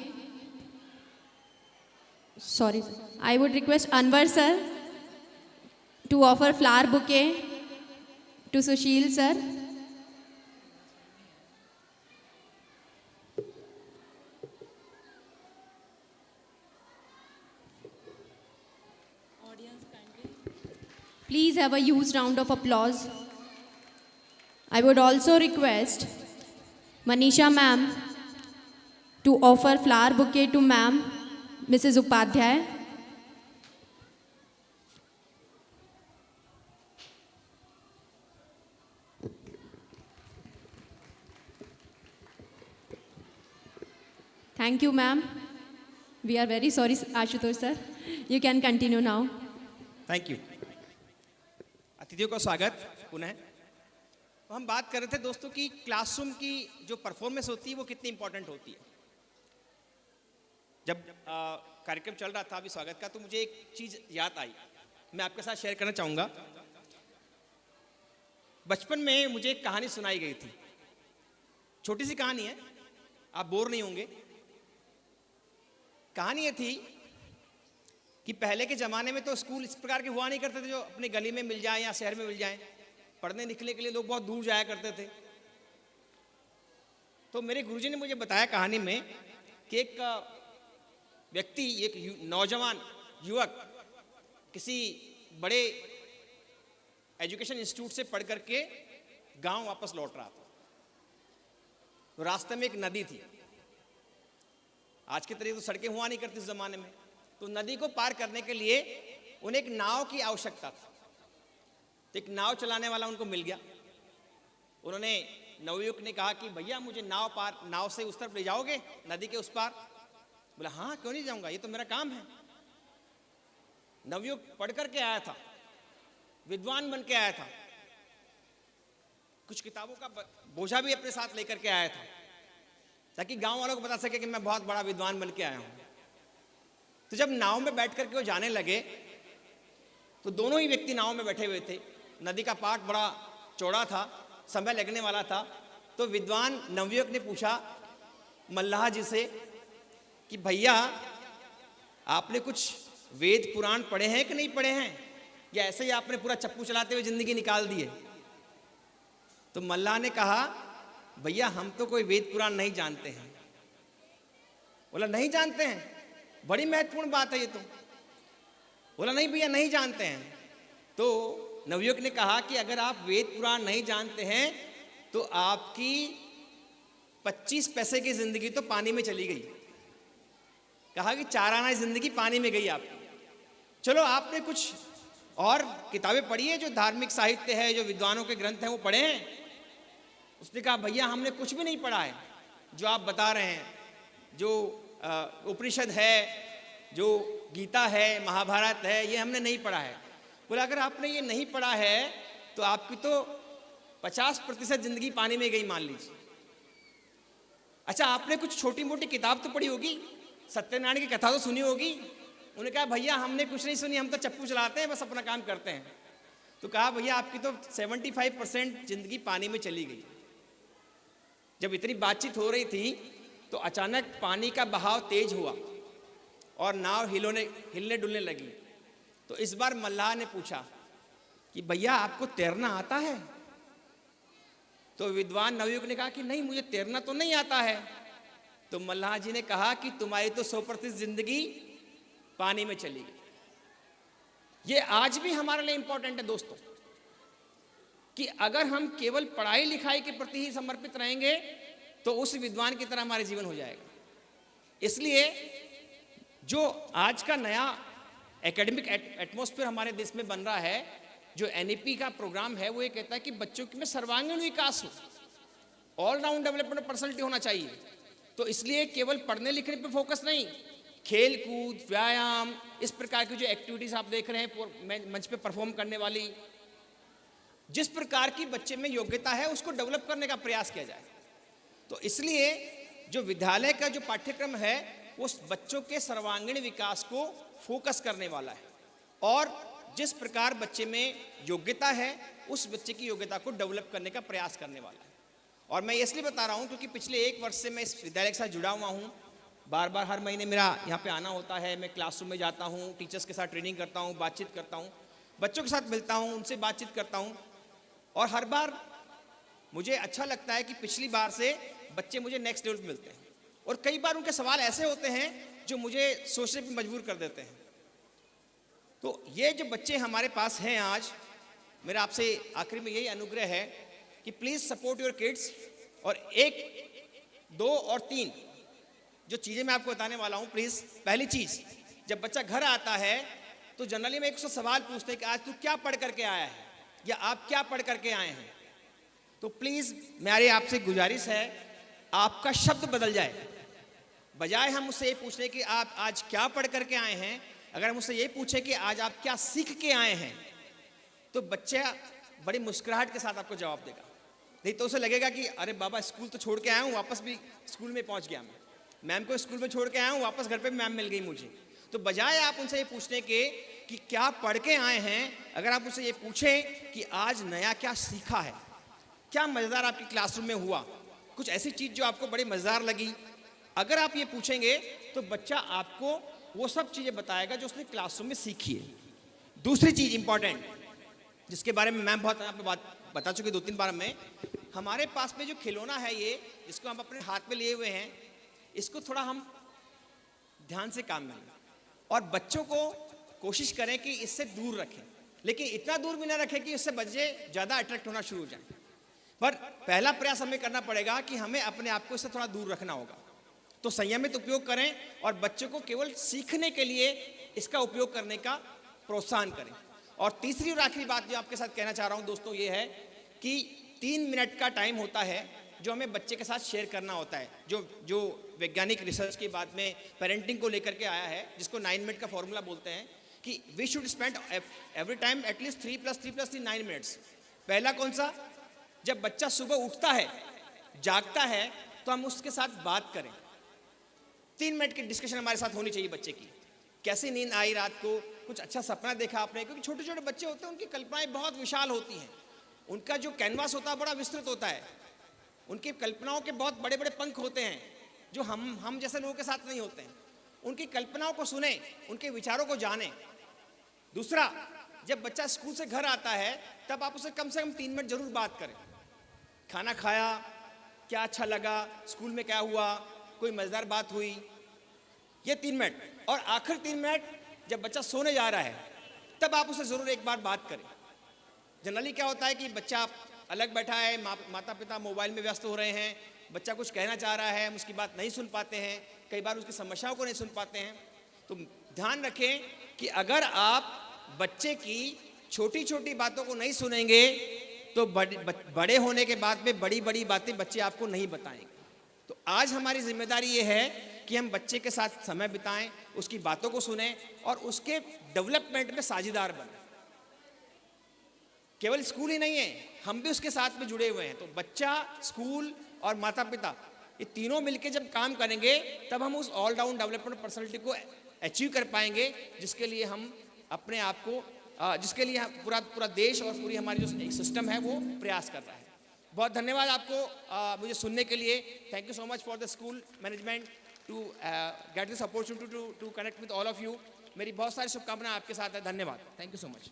Sorry, I would request Anwar sir to offer flower bouquet to Sushil sir. Please have a huge round of applause. I would also request Manisha ma'am to offer flower bouquet to ma'am, Mrs. Upadhyay. Thank you, ma'am. We are very sorry, Ashutosh sir. You can continue now. Thank you. अतिथियों का स्वागत पुनः। तो हम बात कर रहे थे दोस्तों कि क्लासरूम की जो परफॉर्मेंस होती है वो कितनी इंपॉर्टेंट होती है। जब कार्यक्रम चल रहा था अभी स्वागत का, तो मुझे एक चीज़ याद आई, मैं आपके साथ शेयर करना चाहूँगा। बचपन में मुझे एक कहानी सुनाई गई थी, छोटी सी कहानी है, आप बोर नहीं होंगे। कहानी ये थी कि पहले के ज़माने में तो स्कूल इस प्रकार के हुआ नहीं करते थे जो अपने गली में मिल जाए या शहर में मिल जाए। पढ़ने निकलने के लिए लोग बहुत दूर जाया करते थे। तो मेरे गुरुजी ने मुझे बताया कहानी में कि एक व्यक्ति, एक नौजवान युवक किसी बड़े एजुकेशन इंस्टीट्यूट से पढ़ करके गांव वापस लौट रहा था। तो रास्ते में एक नदी थी। आज के तरीके तो सड़कें हुआ नहीं करती उस जमाने में, तो नदी को पार करने के लिए उन्हें एक नाव की आवश्यकता थी। तो एक नाव चलाने वाला उनको मिल गया। उन्होंने नवयुवक ने कहा कि भैया मुझे नाव से उस तरफ ले जाओगे, नदी के उस पार? बोला हाँ क्यों नहीं जाऊंगा, ये तो मेरा काम है। नवयुवक पढ़ करके आया था, विद्वान बन के आया था, कुछ किताबों का बोझा भी अपने साथ लेकर के आया था ताकि गांव वालों को पता सके कि मैं बहुत बड़ा विद्वान बन के आया हूं। तो जब नाव में बैठ करके वो जाने लगे तो दोनों ही व्यक्ति नाव में बैठे हुए थे, नदी का पाट बड़ा चौड़ा था, समय लगने वाला था। तो विद्वान नवयुवक ने पूछा मल्लाह जी से कि भैया आपने कुछ वेद पुराण पढ़े हैं कि नहीं पढ़े हैं, या ऐसे ही आपने पूरा चप्पू चलाते हुए जिंदगी निकाल दी है? तो मल्लाह ने कहा भैया हम तो कोई वेद पुराण नहीं जानते हैं। बोला नहीं जानते हैं, बड़ी महत्वपूर्ण बात है ये तो। बोला नहीं भैया नहीं जानते हैं। तो नवयुवक ने कहा कि अगर आप वेद पुराण नहीं जानते हैं तो आपकी 25 पैसे की जिंदगी तो पानी में चली गई। कहा कि 4 आना जिंदगी पानी में गई आपकी। चलो आपने कुछ और किताबें पढ़ी है, जो धार्मिक साहित्य है, जो विद्वानों के ग्रंथ हैं वो पढ़े हैं? उसने कहा भैया हमने कुछ भी नहीं पढ़ा है जो आप बता रहे हैं, जो उपनिषद है, जो गीता है, महाभारत है, ये हमने नहीं पढ़ा है। बोला अगर आपने ये नहीं पढ़ा है तो आपकी तो 50% जिंदगी पानी में गई मान लीजिए। अच्छा आपने कुछ छोटी मोटी किताब तो पढ़ी होगी, सत्यनारायण की कथा तो सुनी होगी? उन्होंने कहा भैया हमने कुछ नहीं सुनी, हम तो चप्पू चलाते हैं, बस अपना काम करते हैं। तो कहा भैया आपकी तो 75% जिंदगी पानी में चली गई। जब इतनी बातचीत हो रही थी तो अचानक पानी का बहाव तेज हुआ और नाव हिलने डुलने लगी। तो इस बार मल्लाह ने पूछा कि भैया आपको तैरना आता है? तो विद्वान नवयुवक ने कहा कि नहीं मुझे तैरना तो नहीं आता है। तो मल्लाह जी ने कहा कि तुम्हारी तो 100% जिंदगी पानी में चली गई। ये आज भी हमारे लिए इंपॉर्टेंट है दोस्तों, कि अगर हम केवल पढ़ाई लिखाई के प्रति ही समर्पित रहेंगे तो उस विद्वान की तरह हमारा जीवन हो जाएगा। इसलिए जो आज का नया एकेडमिक एटमॉस्फेयर हमारे देश में बन रहा है, जो एनईपी का प्रोग्राम है, वो ये कहता है कि बच्चों में सर्वांगीण विकास हो, ऑलराउंड डेवलपमेंट ऑफ पर्सनैलिटी होना चाहिए। तो इसलिए केवल पढ़ने लिखने पे फोकस नहीं, खेल कूद, व्यायाम, इस प्रकार की जो एक्टिविटीज आप देख रहे हैं मंच पे परफॉर्म करने वाली, जिस प्रकार की बच्चे में योग्यता है उसको डेवलप करने का प्रयास किया जाए। तो इसलिए जो विद्यालय का जो पाठ्यक्रम है वो बच्चों के सर्वांगीण विकास को फोकस करने वाला है, और जिस प्रकार बच्चे में योग्यता है उस बच्चे की योग्यता को डेवलप करने का प्रयास करने वाला है। और मैं इसलिए बता रहा हूँ क्योंकि पिछले 1 वर्ष से मैं इस विद्यालय के साथ जुड़ा हुआ हूँ। बार बार हर महीने मेरा यहाँ पे आना होता है, मैं क्लासरूम में जाता हूँ, टीचर्स के साथ ट्रेनिंग करता हूँ, बातचीत करता हूँ, बच्चों के साथ मिलता हूँ, उनसे बातचीत करता हूँ। और हर बार मुझे अच्छा लगता है कि पिछली बार से बच्चे मुझे नेक्स्ट लेवल पे मिलते हैं, और कई बार उनके सवाल ऐसे होते हैं जो मुझे सोचने पे मजबूर कर देते हैं। तो ये जो बच्चे हमारे पास हैं आज, मेरा आपसे आखिरी में यही अनुग्रह है कि प्लीज़ सपोर्ट योर किड्स। और 1, 2 और 3 जो चीज़ें मैं आपको बताने वाला हूँ, प्लीज़। पहली चीज़, जब बच्चा घर आता है तो जनरली मैं 100 सवाल पूछते हैं कि आज तू क्या पढ़ करके आया है, या आप क्या पढ़ करके आए हैं। तो प्लीज़ मेरी आपसे गुजारिश है, आपका शब्द बदल जाए। बजाय हम उससे ये पूछने कि आप आज क्या पढ़ करके आए हैं, अगर हम उससे ये पूछे कि आज आप क्या सीख के आए हैं, तो बच्चा बड़ी मुस्कुराहट के साथ आपको जवाब देगा। नहीं तो उसे लगेगा कि अरे बाबा स्कूल तो छोड़ के आया हूँ, वापस भी स्कूल में पहुँच गया, मैं मैम को स्कूल में छोड़ के आया हूँ, वापस घर पे मैम मिल गई मुझे। तो बजाय आप उनसे ये पूछने के कि क्या पढ़ के आए हैं, अगर आप उनसे ये पूछें कि आज नया क्या सीखा है, क्या मज़ेदार आपकी क्लासरूम में हुआ, कुछ ऐसी चीज़ जो आपको बड़ी मज़ेदार लगी, अगर आप ये पूछेंगे तो बच्चा आपको वो सब चीज़ें बताएगा जो उसने क्लासरूम में सीखी है। दूसरी चीज़ इंपॉर्टेंट, जिसके बारे में मैम बहुत आप बात बता चुके 2-3 बार में, हमारे पास में जो खिलौना है ये, जिसको हम अपने हाथ में लिए हुए हैं, इसको थोड़ा हम ध्यान से काम में लें और बच्चों को कोशिश करें कि इससे दूर रखें, लेकिन इतना दूर भी ना रखें कि इससे बच्चे ज़्यादा अट्रैक्ट होना शुरू हो जाएं। पर पहला प्रयास हमें करना पड़ेगा कि हमें अपने आप को इससे थोड़ा दूर रखना होगा। तो संयमित उपयोग करें और बच्चों को केवल सीखने के लिए इसका उपयोग करने का प्रोत्साहन करें। और तीसरी और आखिरी बात जो आपके साथ कहना चाह रहा हूँ दोस्तों, ये है कि 3 मिनट का टाइम होता है जो हमें बच्चे के साथ शेयर करना होता है, जो वैज्ञानिक रिसर्च के बाद में पेरेंटिंग को लेकर के आया है, जिसको 9 मिनट का फॉर्मूला बोलते हैं कि we should spend every time at least 3 + 3 + 3 9 minutes. पहला कौन सा? जब बच्चा सुबह उठता है, जागता है, तो हम उसके साथ बात करें। 3 मिनट की डिस्कशन हमारे साथ होनी चाहिए बच्चे की। कैसी नींद आई रात को, कुछ अच्छा सपना देखा आपने, क्योंकि छोटे छोटे बच्चे होते हैं, उनकी कल्पनाएं बहुत विशाल होती हैं, उनका जो कैनवास होता है बड़ा विस्तृत होता है, उनकी कल्पनाओं के बहुत बड़े बड़े पंख होते हैं जो हम जैसे लोगों के साथ नहीं होते हैं। उनकी कल्पनाओं को सुने, उनके विचारों को जाने। दूसरा, जब बच्चा स्कूल से घर आता है तब आप उसे कम से कम 3 मिनट जरूर बात करें। खाना खाया, क्या अच्छा लगा, स्कूल में क्या हुआ, कोई मजेदार बात हुई, ये 3 मिनट। और आखिर 3 मिनट जब बच्चा सोने जा रहा है तब आप उसे जरूर एक बार बात करें। जनरली क्या होता है कि बच्चा अलग बैठा है, माता पिता मोबाइल में व्यस्त हो रहे हैं, बच्चा कुछ कहना चाह रहा है, हम उसकी बात नहीं सुन पाते हैं, कई बार उसकी समस्याओं को नहीं सुन पाते हैं। तो ध्यान रखें कि अगर आप बच्चे की छोटी छोटी बातों को नहीं सुनेंगे तो बड़े होने के बाद में बड़ी बड़ी बातें बच्चे आपको नहीं बताएंगे। तो आज हमारी जिम्मेदारी ये है कि हम बच्चे के साथ समय बिताएं, उसकी बातों को सुनें और उसके डेवलपमेंट में साझेदार बनें। केवल स्कूल ही नहीं है, हम भी उसके साथ में जुड़े हुए हैं। तो बच्चा, स्कूल और माता पिता, ये तीनों मिलकर जब काम करेंगे तब हम उस ऑल राउंड डेवलपमेंट पर्सनालिटी को अचीव कर पाएंगे, जिसके लिए हम अपने आप को जिसके लिए पूरा देश और पूरी हमारी जो एक सिस्टम है वो प्रयास कर रहा है। बहुत धन्यवाद आपको मुझे सुनने के लिए। Thank you so much for the school management to get this opportunity to connect with all of you. मेरी बहुत सारी शुभकामनाएं आपके साथ है। धन्यवाद। Thank you so much.